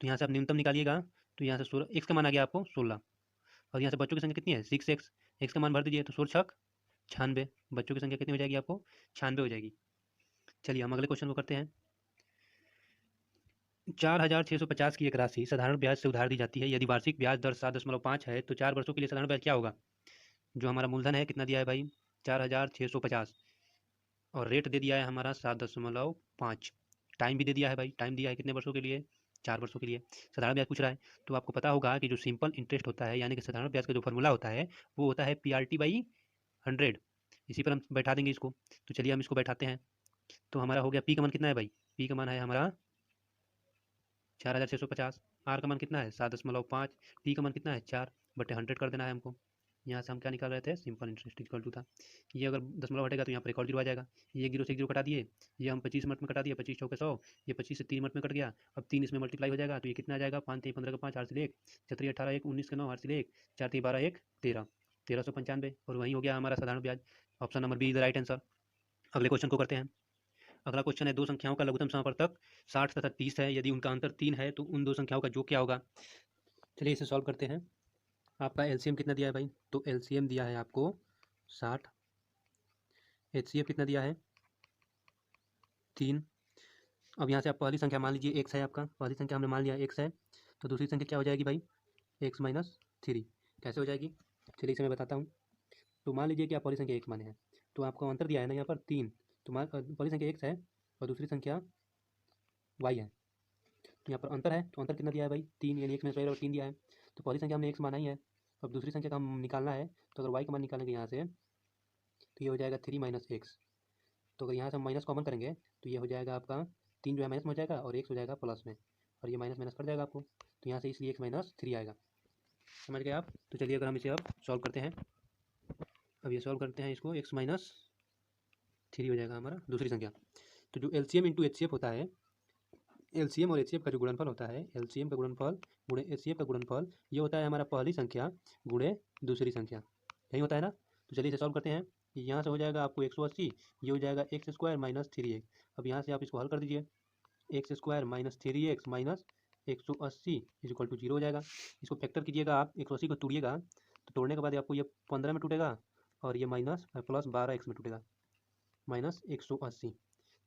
यहाँ से आप न्यूनतम निकालिएगा, तो यहाँ से 16 एक्स का मान आ गया आपको 16, और यहाँ से बच्चों की संख्या कितनी है 6x। एक्स का मान भर दीजिए, तो 16 छक 96। बच्चों की संख्या कितनी हो जाएगी आपको 96 हो जाएगी। चलिए हम अगले क्वेश्चन को करते हैं। 4650 की एक राशि साधारण ब्याज से उधार दी जाती है। यदि वार्षिक ब्याज दर 7.5 है तो 4 वर्षों के लिए साधारण ब्याज क्या होगा। जो हमारा मूलधन है कितना दिया है भाई 4650, और रेट दे दिया है हमारा 7.5। टाइम भी दे दिया है भाई, टाइम दिया है कितने वर्षों के लिए 4 वर्षों के लिए। साधारण ब्याज पूछ रहा है, तो आपको पता होगा कि जो सिंपल इंटरेस्ट होता है यानी कि साधारण ब्याज का जो फॉर्मूला होता है वो होता है PRT/100। इसी पर हम बैठा देंगे इसको। तो चलिए हम इसको बैठाते हैं। तो हमारा हो गया पी का मान कितना है भाई, पी का मान है हमारा 4650। आर का मान कितना है 7.5। टी का मान कितना है 4/100 कर देना है हमको। यहाँ से हम क्या निकाल रहे थे, सिंपल इंटरेस्ट इक्वल टू था। ये अगर दशमलव हटेगा तो यहाँ पर एक और जीरो आ जाएगा। ये 0 से 1 0 कटा दिए, ये हम 25 मिनट में कटा दिए, 25 चौके 100। ये 25 से 3 मिनट में कट गया। अब 3 इसमें मल्टीप्लाई हो जाएगा, तो ये कितना आ जाएगा 5 3 15 का 5, 8 से 1 4 18 1 19 के 9 8 से 1 4 3 12 1 13 1395। और वही हो गया हमारा साधारण ब्याज। Option number B is the right answer. अगले क्वेश्चन को करते हैं। अगला क्वेश्चन है, दो संख्याओं का लघुत्तम समापवर्तक 60 तथा 30 है। यदि उनका अंतर 3 है तो उन दो संख्याओं का योग क्या होगा। चलिए इसे सॉल्व करते हैं। आपका एलसीएम कितना दिया है भाई, तो एलसीएम दिया है आपको 60। एचसीएफ कितना दिया है 3। अब यहाँ से आप पहली संख्या मान लीजिए x है, आपका पहली संख्या हमने मान लिया x है, तो दूसरी संख्या क्या हो जाएगी भाई x-3। कैसे हो जाएगी, चलिए इसे मैं बताता हूँ। तो मान लीजिए कि आप पहली संख्या x माने हैं, तो आपको अंतर दिया है ना यहाँ पर 3। तो पहली संख्या x है और दूसरी संख्या y है। तो यहाँ पर अंतर है, तो अंतर कितना दिया है भाई 3, यानी x में स्क्वायर और 3 दिया है। तो पहली संख्या हमने x माना ही है, अब दूसरी संख्या का हम निकालना है। तो अगर y का मान निकालेंगे यहाँ से, तो ये हो जाएगा 3 - x। तो अगर यहाँ से हम माइनस कॉमन करेंगे तो ये हो जाएगा आपका 3 जो है माइनस में हो जाएगा और x हो जाएगा प्लस में, और ये माइनस माइनस कट जाएगा आपको। तो यहाँ से इसलिए x-3 आएगा। समझ गए आप। तो चलिए अगर हम इसे अब सॉल्व करते हैं, अब ये सॉल्व करते हैं इसको, x-3 हो जाएगा हमारा दूसरी संख्या। तो जो एलसीएम इंटू एचसीएफ होता है, एलसीएम और एचसीएफ का जो गुणनफल होता है, एलसीएम का गुणनफल गुणे एचसीएफ का गुणनफल, ये होता है हमारा पहली संख्या गुणे दूसरी संख्या, यही होता है ना। तो चलिए इसे सॉल्व करते हैं। यहाँ से हो जाएगा आपको 180, ये हो जाएगा x² - 3x। अब यहाँ से आप इसको हल कर दीजिए, x² - 3x minus 180 equal to 0 हो जाएगा। इसको फैक्टर कीजिएगा आप, 180 को तोड़िएगा, तो तोड़ने के बाद आपको ये 15 में टूटेगा और ये माइनस प्लस 12x में टूटेगा, -180।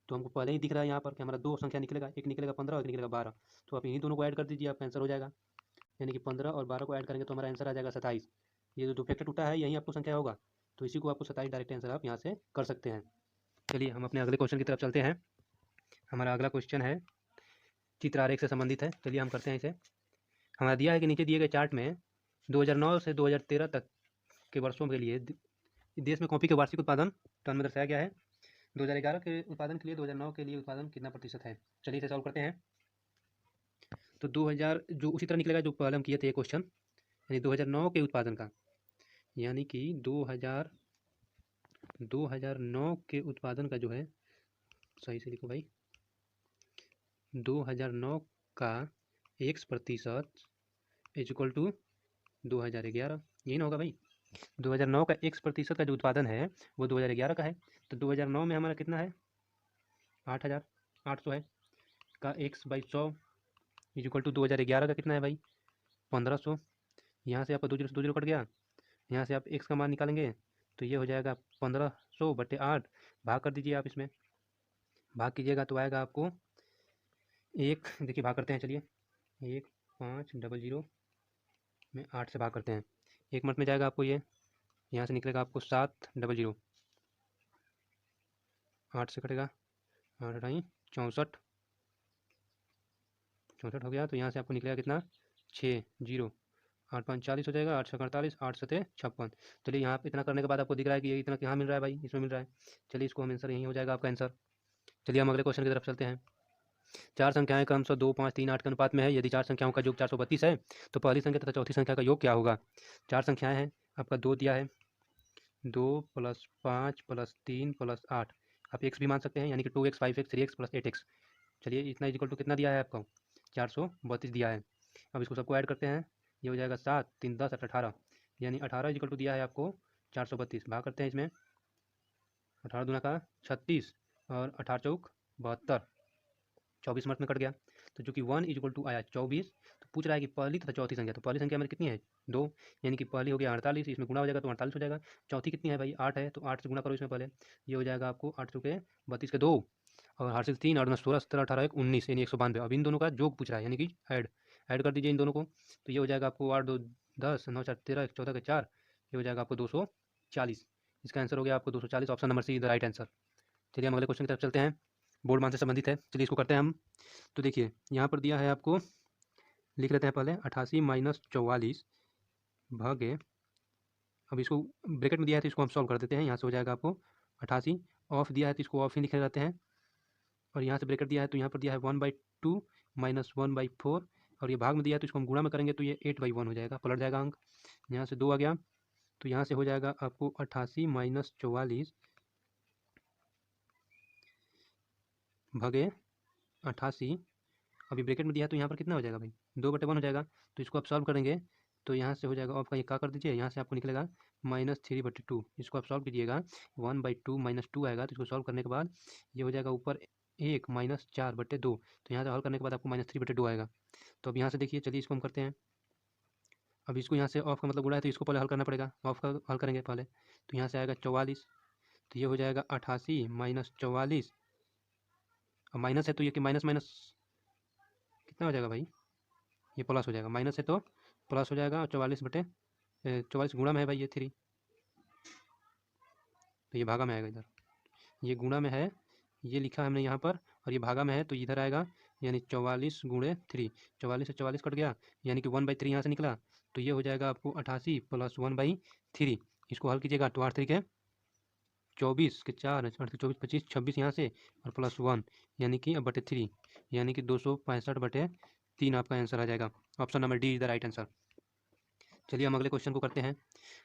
तो हमको पहले ही दिख रहा है यहाँ पर कि हमारा दो संख्या निकलेगा, एक निकलेगा 15 और एक निकलेगा 12। तो आप इन्हीं दोनों को ऐड कर दीजिए, आपका आंसर हो जाएगा। यानी कि 15 और 12 को ऐड करेंगे तो हमारा आंसर आ जाएगा 27। ये जो दो फैक्टर टूटा है यही आपको संख्या होगा, तो इसी को आपको 27 डायरेक्ट आंसर आप यहाँ से कर सकते हैं। चलिए हम अपने अगले क्वेश्चन की तरफ चलते हैं। हमारा अगला क्वेश्चन है चित्र आरेख से संबंधित है। चलिए हम करते हैं इसे। हमारा दिया है कि नीचे दिए गए चार्ट में 2009 से 2013 तक के वर्षों के लिए देश में कॉफी के वार्षिक उत्पादन टन में दर्शाया गया है। 2011 के उत्पादन के लिए 2009 के लिए उत्पादन कितना प्रतिशत है। चलिए इसे सॉल्व करते हैं। तो 2000 जो उसी तरह निकलेगा जो पहले हम किए थे ये क्वेश्चन, यानी 2009 के उत्पादन का, यानी कि 2009 के उत्पादन का जो है, सही से लिखो भाई, 2009 का x% इक्वल टू 2011, यही ना होगा भाई। 2009 का x% का जो उत्पादन है वो 2011 का है। तो 2009 में हमारा कितना है 8800 है, का x/100 इक्वल टू 2011 का कितना है भाई 1500। यहाँ से आपका 2 0 कट गया, यहाँ से आप x का मान निकालेंगे तो ये हो जाएगा 1500/8। भाग कर दीजिए आप, इसमें भाग कीजिएगा तो आएगा आपको एक, देखिए भाग करते हैं, चलिए 1500 में 8 से भाग करते हैं, 1 मिनट में जाएगा आपको ये। यहाँ से निकलेगा आपको 700, 8 से कटेगा 8 64 64 हो गया। तो यहाँ से आपको निकलेगा कितना 6 0, 8 5 40 हो जाएगा, 8 6 48, 8 7 56। चलिए यहाँ पे इतना करने के बाद आपको दिख रहा है कि ये इतना यहाँ मिल रहा है भाई, इसमें मिल रहा है। चलिए इसको हम आंसर यही हो जाएगा आपका आंसर। चलिए हम अगले क्वेश्चन की तरफ चलते हैं। चार संख्याएं क्रमशः 2, 5, 3, 8 के अनुपात में है। यदि चार संख्याओं का योग 432 है तो पहली संख्या तथा चौथी संख्या का योग क्या होगा। चार संख्याएं हैं, आपका 2 दिया है, 2 + 5 + 3 + 8, आप एक्स भी मान सकते हैं, यानी कि 2x, 5x, 3x + 8x। चलिए इतना इक्वल टू कितना दिया है आपको, 432 दिया है। अब इसको सबको ऐड करते हैं, ये हो जाएगा 7, 3, 10, 8, 18, यानी 18 इक्वल टू दिया है आपको 432। भाग करते हैं इसमें, 18 दूना का 36 और 18 चौक 72, 24 मिनट में कट गया। तो जो कि 1 इक्वल टू आया 24। तो पूछ रहा है कि पहली तथा चौथी संख्या, तो पहली संख्या में कितनी है 2, यानी कि पहली हो गया 48, इसमें गुणा हो जाएगा तो 48 हो जाएगा। चौथी कितनी है भाई 8 है, तो 8 से गुणा करो इसमें पहले, ये हो जाएगा आपको 8 चौके 32 के 2, और 8 से 3, 8 9 16, 17, 18 1 19, यानी 192। अब इन दोनों का जोग पूछ रहा है, यानी कि ऐड कर दीजिए इन दोनों को। तो ये हो जाएगा आपको 8 2 10, 9 4 13, 14 के 4, ये हो जाएगा आपको 240। इसका आंसर हो गया आपको 240, option number see the right answer. चलिए हम अगले क्वेश्चन की तरफ चलते हैं, बोर्ड मान से संबंधित है। चलिए इसको करते हैं हम। तो देखिए यहाँ पर दिया है आपको, लिख लेते हैं पहले 88 - 44 भागे, अब इसको ब्रैकेट में दिया है तो इसको हम सॉल्व कर देते हैं। यहाँ से हो जाएगा आपको 88, ऑफ दिया है तो इसको ऑफ ही लिखे रहते हैं, और यहाँ से ब्रैकेट दिया है तो यहाँ पर दिया है 1/2 - 1/4, और ये भाग में दिया है तो इसको हम गुणा में करेंगे तो ये 8/1 हो जाएगा, पलट जाएगा अंक। यहाँ से 2 आ गया, तो यहाँ से हो जाएगा आपको 88 - 44 भागे 88, अभी ब्रैकेट में दिया है तो यहाँ पर कितना हो जाएगा भाई 2/1 हो जाएगा। तो इसको आप सॉल्व करेंगे तो यहाँ से हो जाएगा, आपका ये क्या कर दीजिए, यहाँ से आपको निकलेगा -3/2। इसको आप सॉल्व कीजिएगा, 1/2 -2 आएगा, तो इसको सॉल्व करने के बाद ये हो जाएगा ऊपर 1 -4/2, तो यहाँ से हल करने के बाद आपको -3/2 आएगा। तो अब यहाँ से देखिए, चलिए इसको हम करते हैं। अब इसको यहाँ से ऑफ का मतलब गुणा है तो इसको पहले हल करना पड़ेगा, ऑफ का हल करेंगे पहले, तो यहाँ से आएगा 44, तो ये हो जाएगा 88 - 44, अब माइनस है तो ये कि माइनस माइनस कितना हो जाएगा भाई, ये प्लस हो जाएगा, माइनस है तो प्लस हो जाएगा, 44 गुणा में है भाई ये 3, तो ये भागा में आएगा इधर, ये गुणा में है, ये लिखा है हमने यहाँ पर, और ये भागा में है तो इधर आएगा, यानी 44 × 3, 44 से 44 कट गया, यानी कि 1/3 यहाँ से निकला, तो ये हो जाएगा आपको 88 + 1/3। इसको हल कीजिएगा तो 8 के 24 के 4, 8 के 24, 25, 26 यहाँ से, और +1 यानी कि बटे 3, यानी कि 265/3 आपका आंसर आ जाएगा। Option number D is the right answer. चलिए हम अगले क्वेश्चन को करते हैं।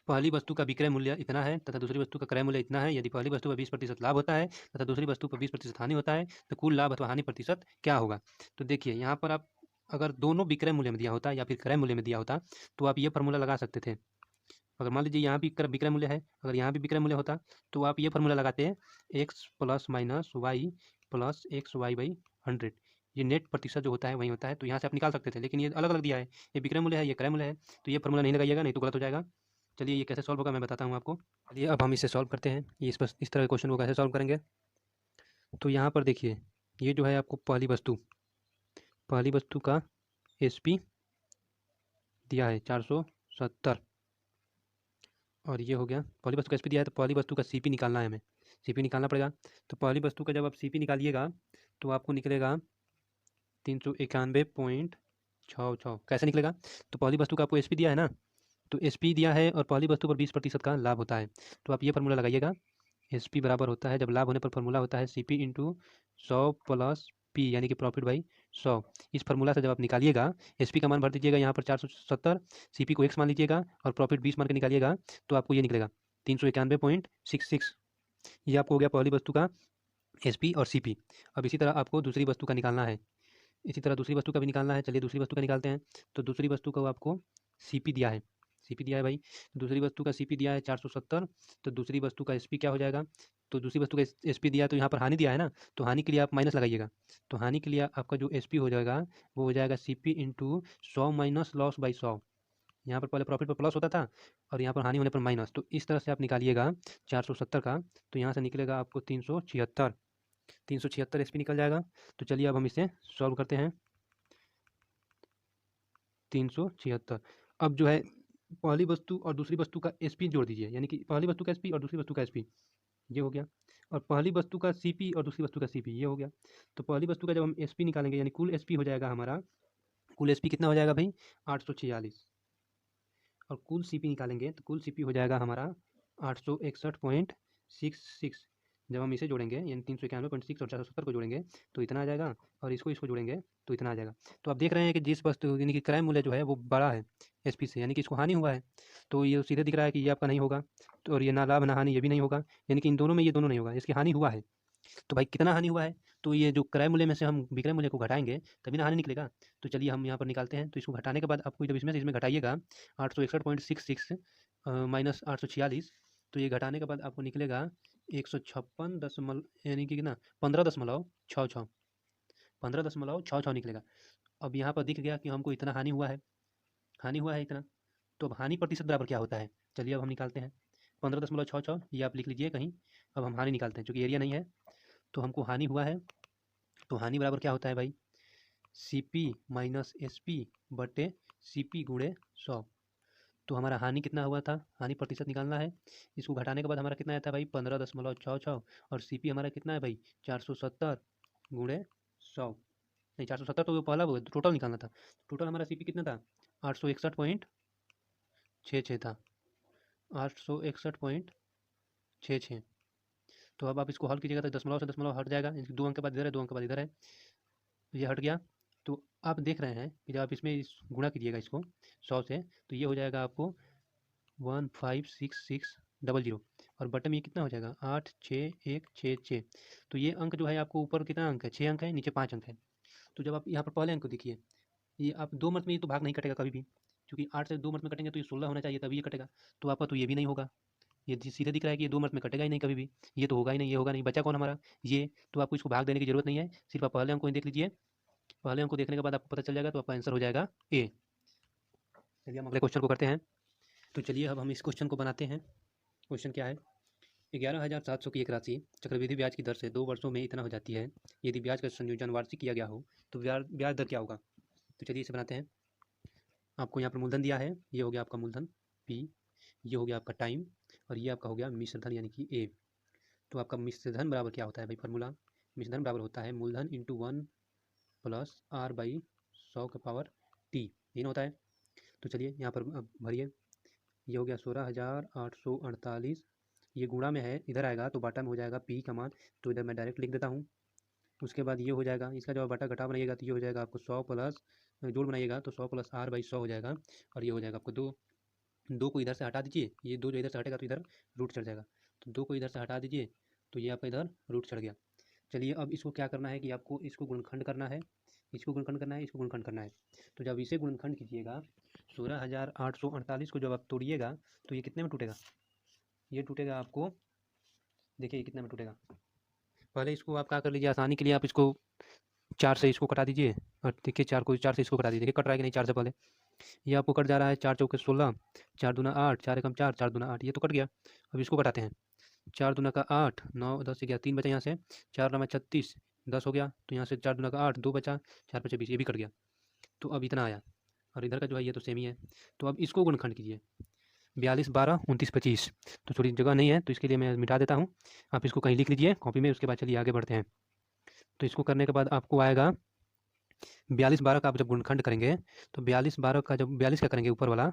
पहली वस्तु का विक्रय मूल्य इतना है तथा दूसरी वस्तु का क्रय मूल्य इतना है। यदि पहली वस्तु पर 20% लाभ होता है तथा दूसरी वस्तु पर 20% हानि होता है तो कुल लाभ अथवा हानि प्रतिशत क्या होगा। तो देखिए यहाँ पर आप अगर दोनों विक्रय मूल्य में दिया होता या फिर क्रय मूल्य में दिया होता तो आप ये फार्मूला लगा सकते थे। अगर मान लीजिए यहाँ भी विक्रय मूल्य है, अगर यहाँ भी विक्रय मूल्य होता तो आप ये फार्मूला लगाते हैं, x ± y + xy/100, ये नेट प्रतिशत जो होता है वही होता है, तो यहाँ से आप निकाल सकते थे, लेकिन ये अलग अलग दिया है, ये विक्रय मूल्य है, ये क्रय मूल्य है, तो ये फार्मूला नहीं लगाइएगा, नहीं तो गलत हो जाएगा। चलिए ये कैसे सॉल्व होगा मैं बताता हूँ आपको। चलिए अब हम इसे सॉल्व करते हैं, ये इस तरह के क्वेश्चन को कैसे सॉल्व करेंगे। तो यहाँ पर देखिए, ये जो है आपको पहली वस्तु का SP दिया है 470, और ये हो गया पहली वस्तु का SP दिया है, तो पहली वस्तु का CP निकालना है हमें, CP निकालना पड़ेगा। तो पहली वस्तु का जब आप CP निकालिएगा तो आपको निकलेगा 391.66। कैसे निकलेगा, तो पहली वस्तु का आपको SP दिया है ना, तो SP दिया है और पहली वस्तु पर 20% का लाभ होता है, तो आप ये फार्मूला लगाइएगा, SP बराबर होता है, जब लाभ होने पर फार्मूला होता है CP × 100 + P, यानी कि प्रॉफिट बाई 100। इस फार्मूला से जब आप निकालिएगा, SP का मान भर दीजिएगा यहाँ पर 470, CP को x मान लीजिएगा और प्रॉफिट 20 मान के निकालिएगा, तो आपको ये निकलेगा 391.66। ये आपको हो गया पहली वस्तु का SP और CP। अब इसी तरह आपको दूसरी वस्तु का निकालना है, इसी तरह दूसरी वस्तु का भी निकालना है। चलिए दूसरी वस्तु का निकालते हैं। तो दूसरी वस्तु को आपको CP दिया है, CP दिया है भाई, दूसरी वस्तु का CP दिया है 470, तो दूसरी वस्तु का SP क्या हो जाएगा, तो दूसरी वस्तु का SP दिया है तो यहाँ पर हानि दिया है ना, तो हानि के लिए आप माइनस लगाइएगा, तो हानि के लिए आपका जो SP हो जाएगा वो हो जाएगा CP × 100 - लॉस बाई 100। यहाँ पर पहले प्रॉफिट पर प्लस होता था और यहाँ पर हानि होने पर माइनस, तो इस तरह से आप निकालिएगा 470 का, तो यहाँ से निकलेगा आपको 376 SP निकल जाएगा। तो चलिए अब हम इसे सॉल्व करते हैं। 376, अब जो है पहली वस्तु और दूसरी वस्तु का SP जोड़ दीजिए, यानी कि पहली वस्तु का SP और दूसरी वस्तु का SP, ये हो गया, और पहली वस्तु का CP और दूसरी वस्तु का CP, ये हो गया। तो पहली वस्तु का जब हम SP निकालेंगे, यानी कुल SP हो जाएगा हमारा, कुल SP कितना हो जाएगा भाई 846, और कुल CP निकालेंगे तो कुल CP हो जाएगा हमारा 861.66। जब हम इसे जोड़ेंगे यानी 391.6 और 470 को जोड़ेंगे तो इतना आ जाएगा, और इसको जोड़ेंगे तो इतना आ जाएगा। तो आप देख रहे हैं कि जिस वस्तु यानी कि क्रय मूल्य जो है वो बड़ा है एसपी से, यानी कि इसको हानि हुआ है, तो ये सीधे दिख रहा है कि ये आपका नहीं होगा। तो और ये ना लाभ ना हानि ये भी नहीं होगा, यानी कि इन दोनों में ये दोनों नहीं होगा, इसकी हानि हुआ है। तो भाई कितना हानि हुआ है, तो ये जो क्रय मूल्य में से हम विक्रय मूल्य को घटाएंगे तभी ना हानि निकलेगा। तो चलिए हम यहाँ पर निकालते हैं। तो इसको घटाने के बाद आपको जब इसमें घटाइएगा 861.66 माइनस 846, तो ये घटाने के बाद आपको निकलेगा 156 दशमलव यानी कि ना 15.66 15.66 निकलेगा। अब यहाँ पर दिख गया कि हमको इतना हानि हुआ है इतना। तो अब हानि प्रतिशत बराबर क्या होता है, चलिए अब हम निकालते हैं। 15.66 ये आप लिख लीजिए कहीं। अब हम हानि निकालते हैं, चूँकि एरिया नहीं है तो हमको हानि हुआ है। तो हानि बराबर क्या होता है भाई, CP माइनस SP बटे CP गुणे 100। तो हमारा हानि कितना हुआ था, हानि प्रतिशत निकालना है। इसको घटाने के बाद हमारा कितना आया था भाई 15.66, और CP हमारा कितना है भाई 470 गुणे 100। नहीं 470 तो वो पहला वो टोटल निकालना था। टोटल हमारा CP कितना था 861.66 था, 861.66। तो अब आप इसको हल कीजिएगा तो दशमलव से दशमलव हट जाएगा, इसके 2 अंक के बाद इधर है, 2 अंक के बाद इधर है, तो ये हट गया। तो आप देख रहे हैं कि जब आप इसमें गुणा कीजिएगा इसको 100 से, तो ये हो जाएगा आपको 156600, और बटे में ये कितना हो जाएगा 86166। तो ये अंक जो है आपको ऊपर कितना अंक है 6 अंक है, नीचे 5 अंक है। तो जब आप यहाँ पर पहले अंक को देखिए, ये आप 2 मंथ में ये तो भाग नहीं कटेगा कभी भी, क्योंकि 8 से 2 मंथ में कटेंगे तो ये 16 होना चाहिए तभी ये कटेगा। तो आपका तो ये भी नहीं होगा, ये सीधे दिख रहा है कि ये 2 मंथ में कटेगा ही नहीं कभी भी, ये तो होगा ही नहीं, ये होगा नहीं, बचा कौन हमारा ये। तो आपको इसको भाग देने की जरूरत नहीं है, सिर्फ आप पहले अंक को ही देख लीजिए। पहले अंक को देखने के बाद आपको पता चल जाएगा, तो आपका आंसर हो जाएगा ए। चलिए हम अगले क्वेश्चन को करते हैं। तो चलिए अब हम इस क्वेश्चन को बनाते हैं। क्वेश्चन क्या है, 11,700 की एक राशि चक्रवृद्धि ब्याज की दर से 2 वर्षों में इतना हो जाती है। यदि ब्याज का संयोजन वार्षिक किया गया हो तो ब्याज दर क्या होगा। तो चलिए इसे बनाते हैं। आपको यहाँ पर मूलधन दिया है, ये हो गया आपका मूलधन P, ये हो गया आपका टाइम, और ये आपका हो गया मिश्र धन यानी कि A। तो आपका मिश्र धन बराबर क्या होता है भाई, फार्मूला मिश्र धन बराबर होता है मूलधन इंटू 1 प्लस R बाई 100 का पावर T, यही ना होता है। तो चलिए यहाँ पर अब भरिए, ये हो गया 16,848, ये गुणा में है, इधर आएगा तो बाटा में हो जाएगा P का मान, तो इधर मैं डायरेक्ट लिख देता हूँ। उसके बाद ये हो जाएगा, इसका जब बाटा घटा बनाइएगा तो ये हो जाएगा आपको 100 प्लस जोड़ बनाइएगा तो 100 प्लस R बाई 100 हो जाएगा, और ये हो जाएगा आपको 2 को इधर से हटा दीजिए, ये 2 जो इधर से हटेगा तो इधर रूट चढ़ जाएगा, तो 2 को इधर से हटा दीजिए तो ये आपका इधर रूट चढ़ गया। चलिए अब इसको क्या करना है कि आपको इसको गुणनखंड करना है, इसको गुणनखंड करना है, इसको गुणनखंड करना है। तो जब इसे गुणनखंड कीजिएगा 16,848 को जब आप तोड़िएगा तो ये कितने में टूटेगा, ये टूटेगा आपको, देखिए कितने में टूटेगा। पहले इसको आप क्या कर लीजिए, आसानी के लिए आप इसको 4 से इसको कटा दीजिए, और देखिए 4 से इसको कटा दीजिए, कट रहा है कि नहीं 4 से पहले, ये आपको कट जा रहा है। 4 चौके 16, 4 दूना 8, 4 एकम 4, 4 दूना 8, ये तो कट गया। अब इसको कटाते हैं, 4 दूना का 8, 9 10 11 3 बचा यहाँ से, 4 नमा 36 10 हो गया, तो यहाँ से 4 दूना का 8 2 बचा, 4 5 20, ये भी कट गया। तो अब इतना आया, और इधर का जो है ये तो सेम ही है। तो अब इसको गुणनखंड कीजिए, 42 12 29 25। तो थोड़ी जगह नहीं है तो इसके लिए मैं मिटा देता हूँ, आप इसको कहीं लिख लीजिए कॉपी में। उसके बाद चलिए आगे बढ़ते हैं। तो इसको करने के बाद आपको आएगा 42 12 का आप जब गुणनखंड करेंगे तो 42 12 का जब 42 का करेंगे ऊपर वाला,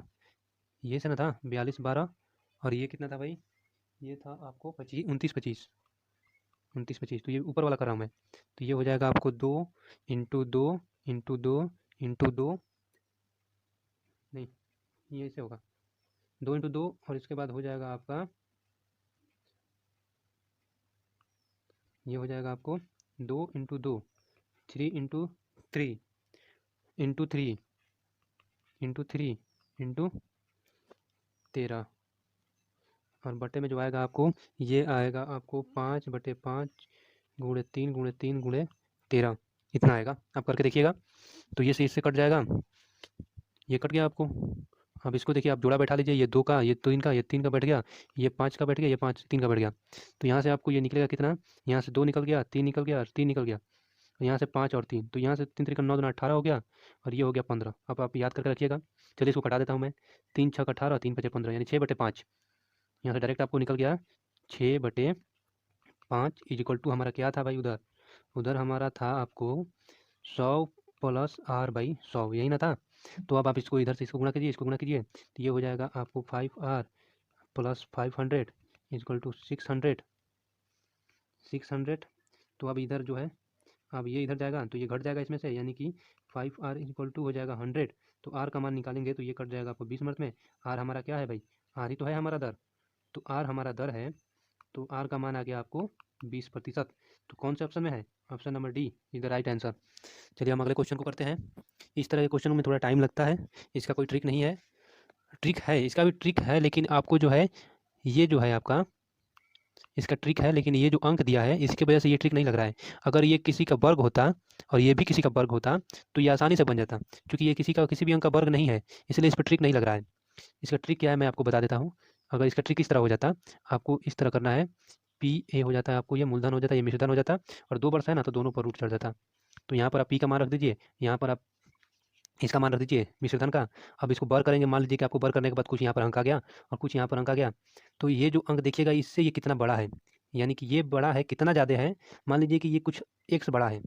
ये से ना था 42 12, और ये कितना था भाई, ये था आपको 25 29 25 29 25, तो ये ऊपर वाला कर रहा हूँ मैं। तो ये हो जाएगा आपको 2 इंटू 2 इंटू 2 इंटू 2, नहीं ये ऐसे होगा 2 इंटू 2, और इसके बाद हो जाएगा आपका, ये हो जाएगा आपको 2 into 2 3 into 3 into 3 into 3 into 13, और बटे में जो आएगा आपको, ये आएगा आपको 5/5 गुणे 3 गुणे 3 गुणे 13, इतना आएगा। आप करके देखिएगा। तो ये से इससे कट जाएगा, ये कट गया आपको। अब इसको देखिए, आप जोड़ा बैठा लीजिए, ये 2 का, ये 3 का, ये 3 का बैठ गया, ये 5 का बैठ गया, ये 5 3 का बैठ गया। तो यहाँ से आपको ये निकलेगा कितना, यहाँ से 2 निकल गया, 3 निकल गया, और 3 निकल गया, यहाँ से 5 और 3, तो यहाँ से 3 3 9 18 हो गया, और ये हो गया 15। अब आप याद करके रखिएगा। चलिए इसको कटा देता हूँ मैं, 3 6 18, 3 5 15, यानी 6/5। यहाँ से डायरेक्ट आपको निकल गया 6/5 इज इक्वल टू, हमारा क्या था भाई उधर, उधर हमारा था आपको 100 प्लस R बाई 100, यही ना था। तो अब आप इसको इधर से इसको गुणा कीजिए, इसको गुणा कीजिए, तो ये हो जाएगा आपको 5R plus 500 is equal to 600, 600। तो अब इधर जो है, अब ये इधर जाएगा तो ये घट जाएगा इसमें से, यानी कि 5r इक्वल टू हो जाएगा 100। तो r का मान निकालेंगे तो ये कट जाएगा आपको 20 मिनट में। r हमारा क्या है भाई, r ही तो है हमारा दर। तो r हमारा दर है, तो r का मान आ गया आपको 20%। तो कौन से ऑप्शन में है, option number D is the right answer. चलिए हम अगले क्वेश्चन को करते हैं। इस तरह के क्वेश्चन में थोड़ा टाइम लगता है, इसका कोई ट्रिक नहीं है। ट्रिक है, इसका भी ट्रिक है, लेकिन आपको जो है ये जो है आपका, इसका ट्रिक है, लेकिन ये जो अंक दिया है इसकी वजह से ये ट्रिक नहीं लग रहा है। अगर ये किसी का वर्ग होता और ये भी किसी का वर्ग होता तो ये आसानी से बन जाता, क्योंकि ये किसी का किसी भी अंक का वर्ग नहीं है, इसलिए इस पर ट्रिक नहीं लग रहा है। इसका ट्रिक क्या है मैं आपको बता देता हूँ। अगर इसका ट्रिक इस तरह हो जाता, आपको इस तरह करना है, पी ए हो जाता है, आपको ये मूलधन हो जाता है, ये मिश्रधन हो जाता, और 2 वर्ष है ना तो दोनों पर रूट चढ़ जाता। तो यहाँ पर आप पी का मान रख दीजिए, यहाँ पर आप इसका मान रख दीजिए मिश्रधन का। अब इसको बर करेंगे, मान लीजिए कि आपको बर करने के बाद कुछ यहाँ पर अंक आ गया और कुछ यहाँ पर अंक आ गया, तो ये जो अंक देखिएगा इससे ये कितना बड़ा है, यानी कि ये बड़ा है, कितना ज़्यादा है, मान लीजिए कि ये कुछ एक्स बड़ा है।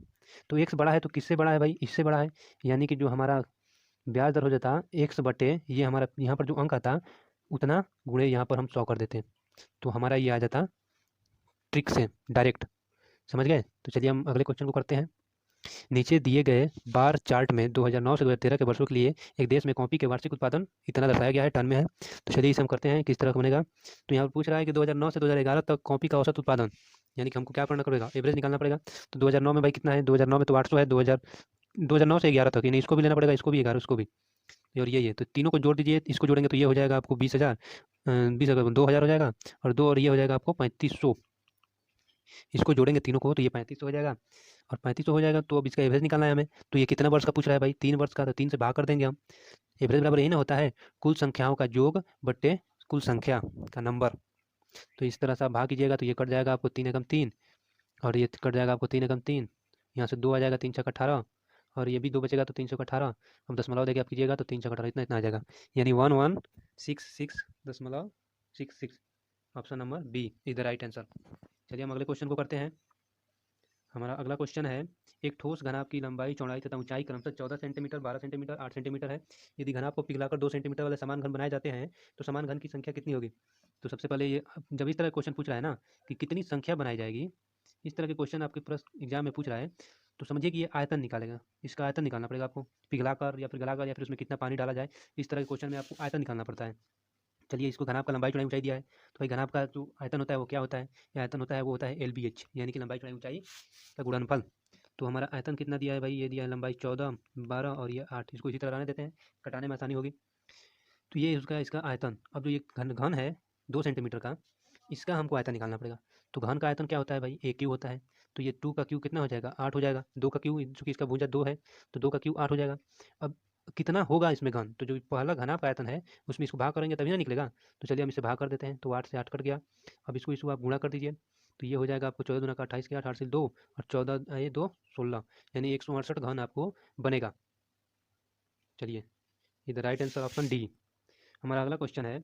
तो एक्स बड़ा है तो किससे बड़ा है भाई, इससे बड़ा है। यानी कि जो हमारा ब्याज दर हो जाता एक्स बटे ये हमारा यहाँ पर जो अंक आता उतना गुणे यहाँ पर हम 100 कर देते, तो हमारा ये आ जाता ट्रिक से डायरेक्ट। समझ गए। तो चलिए हम अगले क्वेश्चन को करते हैं। नीचे दिए गए बार चार्ट में 2009 से 2013 के वर्षों के लिए एक देश में कॉफी के वार्षिक उत्पादन इतना दर्शाया गया है, टन में है। तो चलिए इसे हम करते हैं किस तरह का बनेगा। तो यहाँ पर पूछ रहा है कि 2009 से 2011 तक कॉफी का औसत उत्पादन, यानी कि हमको क्या करना पड़ेगा, एवरेज निकालना पड़ेगा। तो 2009 में भाई कितना है, 2009 में तो 800 है, 2009 से 11 तक, यानी इसको भी लेना पड़ेगा, इसको भी 11, उसको भी, और ये तो तीनों को जोड़ दीजिए, इसको जोड़ेंगे तो ये हो जाएगा आपको 20,000, 20,000 20,000 हो जाएगा, और दो और ये हो जाएगा आपको 3500। इसको जोड़ेंगे तीनों को तो ये 3500 हो जाएगा, और 3500 हो जाएगा। तो अब इसका एवरेज निकालना है हमें। तो ये कितना वर्ष का पूछ रहा है भाई, 3 वर्ष का, तो 3 से भाग कर देंगे हम। एवरेज बराबर यही ना होता है, कुल संख्याओं का योग बट्टे कुल संख्या का नंबर। तो इस तरह से आप भाग कीजिएगा तो ये कट जाएगा आपको 3 एकम 3, और ये कट जाएगा आपको 3 एकम 3, यहाँ से 2 आ जाएगा, 3 छक 18, और ये भी 2 बचेगा तो 318। अब दशमलव देके आप कीजिएगा तो 3 छक 18 इतना इतना आ जाएगा, यानी 1166.66। Option number B is the right answer. चलिए हम अगले क्वेश्चन को करते हैं। हमारा अगला क्वेश्चन है, एक ठोस घनाभ की लंबाई चौड़ाई तथा ऊंचाई क्रमशः 14 सेंटीमीटर, 12 सेंटीमीटर, 8 सेंटीमीटर है। यदि घनाभ को पिघलाकर 2 सेंटीमीटर वाले समान घन बनाए जाते हैं तो समान घन की संख्या कितनी होगी। तो सबसे पहले ये, जब इस तरह क्वेश्चन पूछ रहा है ना कि कितनी संख्या बनाई जाएगी, इस तरह के क्वेश्चन आपके प्रश्न एग्जाम में पूछ रहा है, तो समझिए कि ये आयतन निकालेगा, इसका आयतन निकालना पड़ेगा आपको, पिघलाकर या फिर गलाकर या फिर उसमें कितना पानी डाला जाए, इस तरह के क्वेश्चन में आपको आयतन निकालना पड़ता है। चलिए इसको घनाभ का लंबाई चौड़ाई ऊंचाई दिया है, तो भाई घनाभ का जो आयतन होता है वो क्या होता है, ये आयतन होता है वो होता है LBH, यानी कि लंबाई चौड़ाई ऊंचाई का गुणनफल। तो हमारा आयतन कितना दिया है भाई, ये दिया है लंबाई 14, 12 और ये 8, इसको इसी तरह रहने देते हैं, कटाने में आसानी होगी। तो ये उसका इसका आयतन, अब जो ये घन घन है 2 सेंटीमीटर का, इसका हमको आयतन निकालना पड़ेगा। तो घन का आयतन क्या होता है भाई, AQ होता है। तो ये 2 का क्यू कितना हो जाएगा, 8 हो जाएगा, 2 का क्यू चूंकि इसका भुजा 2 है तो 2 का क्यू 8 हो जाएगा। अब कितना होगा इसमें घन, तो जो पहला घनाभ का आयतन है उसमें इसको भाग करेंगे तभी ना निकलेगा। तो चलिए हम इसे भाग कर देते हैं, तो 8 से 8 कट गया। अब इसको इसको आप गुणा कर दीजिए, तो ये हो जाएगा आपको 14 दूना का 28 के 8, 8 से 2, और 14 ये 2 16, यानी 168 घन आपको बनेगा। चलिए इधर राइट आंसर ऑप्शन डी। हमारा अगला क्वेश्चन है,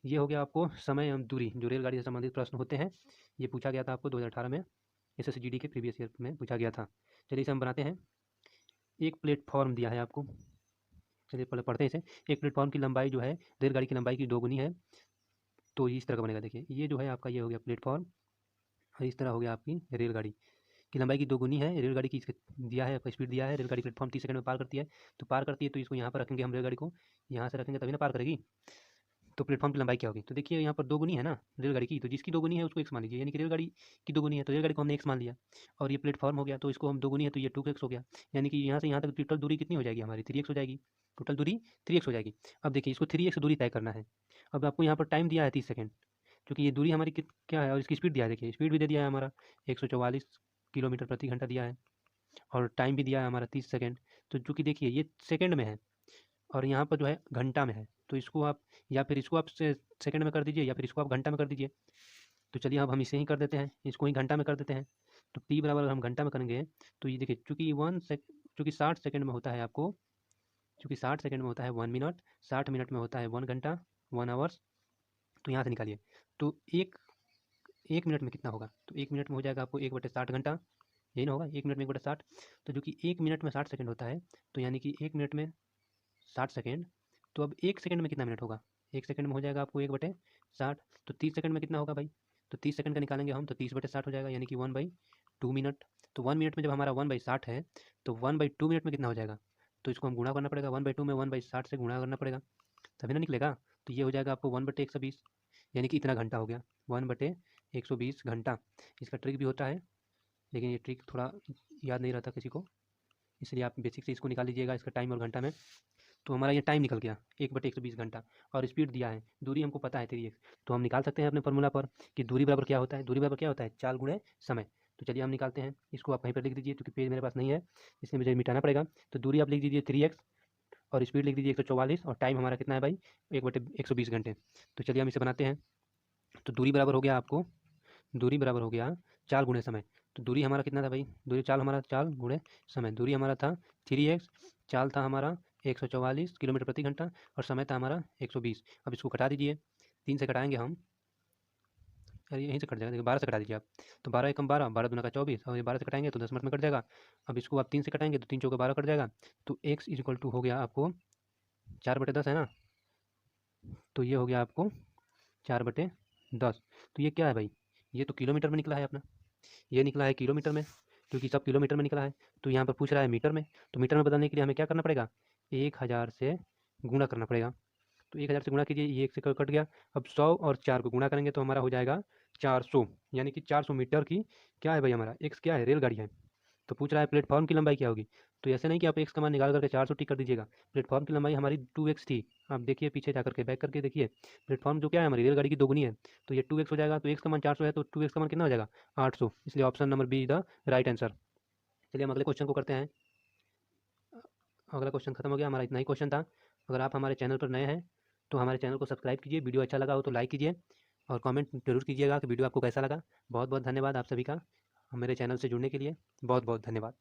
ये हो गया आपको समय एवं दूरी, जो रेलगाड़ी से संबंधित प्रश्न होते हैं, ये पूछा गया था आपको 2018 में, SSGD के प्रीवियस ईयर में पूछा गया था। चलिए इसे हम बनाते हैं। एक प्लेटफॉर्म दिया है आपको, चलिए पहले पढ़ते हैं इसे। एक प्लेटफॉर्म की लंबाई जो है रेलगाड़ी की लंबाई की 2 गुनी है। तो इस तरह का बनेगा, देखिए ये जो है आपका ये हो गया प्लेटफॉर्म, और इस तरह हो गया आपकी रेलगाड़ी की लंबाई की 2 गुनी है। रेलगाड़ी की दिया है आपका स्पीड दिया है, रेलगाड़ी प्लेटफॉर्म 30 सेकंड में पार करती है। तो पार करती है तो इसको यहाँ पर रखेंगे हम, रेलगाड़ी को यहाँ से रखेंगे तभी ना पार करेगी। तो प्लेटफॉर्म की लंबाई क्या होगी, तो देखिए यहाँ पर 2 गुनी है ना रेलगाड़ी की, तो जिसकी 2 गुनी है उसको x मान लीजिए, यानी कि रेलगाड़ी की 2 गुनी है तो रेलगाड़ी को हमने x मान लिया। और ये प्लेटफॉर्म हो गया तो इसको हम 2 गुनी है तो ये 2x हो गया, यानी कि यहाँ से यहाँ तक टोटल दूरी कितनी हो जाएगी हमारी, 3x हो जाएगी। टोटल दूरी 3x हो जाएगी। अब देखिए इसको 3x दूरी तय करना है। अब आपको यहाँ पर टाइम दिया है 30 सेकेंड, क्योंकि ये दूरी हमारी क्या है, और इसकी स्पीड दिया है, देखिए स्पीड भी दे दिया है हमारा 144 किलोमीटर प्रति घंटा दिया है, और टाइम भी दिया है हमारा 30 सेकेंड। तो चूँकि देखिए ये सेकेंड में है और यहाँ पर जो है घंटा में है, तो इसको आप या फिर इसको आप सेकंड में कर दीजिए या फिर इसको आप घंटा में कर दीजिए। तो चलिए अब हम इसे ही कर देते हैं, इसको ही घंटा में कर देते हैं। तो टी बराबर हम घंटा में करेंगे तो ये देखिए चूँकि 60 सेकंड में होता है आपको, चूँकि 60 सेकंड में होता है 1 मिनट, 60 मिनट में होता है 1 घंटा, 1 आवर्स। तो यहाँ से निकालिए, तो एक मिनट में कितना होगा, तो 1 मिनट में हो जाएगा आपको 1/60 घंटा, यही ना होगा, 1 मिनट में 1/60। तो जो कि 1 मिनट में 60 सेकंड होता है, तो यानी कि 1 मिनट में 60 सेकंड। तो अब 1 सेकंड में कितना मिनट होगा, 1 सेकंड में हो जाएगा आपको 1/60। तो 30 सेकंड में कितना होगा भाई, तो 30 सेकंड का निकालेंगे हम, तो 30/60 हो जाएगा, यानी कि 1/2 मिनट। तो 1 मिनट में जब हमारा 1/60 है, तो 1/2 मिनट में कितना हो जाएगा? तो इसको हम गुणा करना पड़ेगा, 1/2 में 1/60 से गुणा करना पड़ेगा, तभी ना निकलेगा। तो ये हो जाएगा आपको 1/120, यानी कि इतना घंटा हो गया, 1/120 घंटा। इसका ट्रिक भी होता है, लेकिन ये ट्रिक थोड़ा याद नहीं रहता किसी को, इसलिए आप बेसिक से इसको निकाल लीजिएगा, इसका टाइम और घंटा में। तो हमारा ये टाइम निकल गया 1/120 घंटा, और स्पीड दिया है, दूरी हमको पता है 3x। तो हम निकाल सकते हैं अपने फॉर्मूला पर कि दूरी बराबर क्या होता है। दूरी बराबर क्या होता है? चाल गुणे समय। तो चलिए हम निकालते हैं, इसको आप कहीं पर लिख दीजिए, क्योंकि पेज मेरे पास नहीं है, इसलिए मुझे मिटाना पड़ेगा। तो दूरी आप लिख दीजिए 3x, और स्पीड लिख दीजिए 144, और टाइम हमारा कितना है भाई? 1/120 घंटे। तो चलिए हम इसे बनाते हैं। तो दूरी बराबर हो गया आपको, दूरी बराबर हो गया चाल गुणे समय। तो दूरी हमारा कितना था भाई? दूरी चाल हमारा चाल गुणे समय, दूरी हमारा था 3x, चाल था हमारा 144 किलोमीटर प्रति घंटा, और समय था हमारा 120। अब इसको घटा दीजिए, 3 से घटाएंगे हम, अरे यहीं से कट जाएगा, देखिए 12 से घटा दीजिए आप। तो 12 एकम 12, 12 दूना का 24, और ये 12 से कटाएंगे तो 10 मिनट में कट जाएगा। अब इसको आप 3 से कटाएंगे तो 3 चौके 12 कट जाएगा। तो x इक्वल टू हो गया आपको 4/10 है ना, तो ये हो गया आपको 4/10। तो ये क्या है भाई? ये तो किलोमीटर में निकला है अपना, ये निकला है किलोमीटर में, क्योंकि सब किलोमीटर में निकला है। तो यहाँ पर पूछ रहा है मीटर में, तो मीटर में बदलने के लिए हमें क्या करना पड़ेगा? 1000 से गुणा करना पड़ेगा। तो 1000 से गुणा कीजिए, ये 1 से कट गया। अब 100 और 4 को गुणा करेंगे तो हमारा हो जाएगा 400, यानी कि 400 मीटर की क्या है भाई हमारा? एक्स क्या है? रेलगाड़ी है। तो पूछ रहा है प्लेटफॉर्म की लंबाई क्या होगी। तो ऐसे नहीं कि आप एक्स का मान निकाल करके 400 टिक कर दीजिएगा, प्लेटफॉर्म की लंबाई हमारी 2x थी। आप देखिए पीछे जा करके, बैक करके देखिए, प्लेटफॉर्म जो क्या है हमारी रेलगाड़ी की दोगुनी है, तो ये 2x हो जाएगा। तो एक्स का मान 400 है, तो 2x का मान कितना हो जाएगा? 800, इसलिए option number B is the right answer. चलिए हम अगले क्वेश्चन को करते हैं। अगला क्वेश्चन खत्म हो गया, हमारा इतना ही क्वेश्चन था। अगर आप हमारे चैनल पर नए हैं तो हमारे चैनल को सब्सक्राइब कीजिए, वीडियो अच्छा लगा हो तो लाइक कीजिए, और कमेंट जरूर कीजिएगा कि वीडियो आपको कैसा लगा। बहुत बहुत धन्यवाद आप सभी का मेरे चैनल से जुड़ने के लिए, बहुत बहुत धन्यवाद।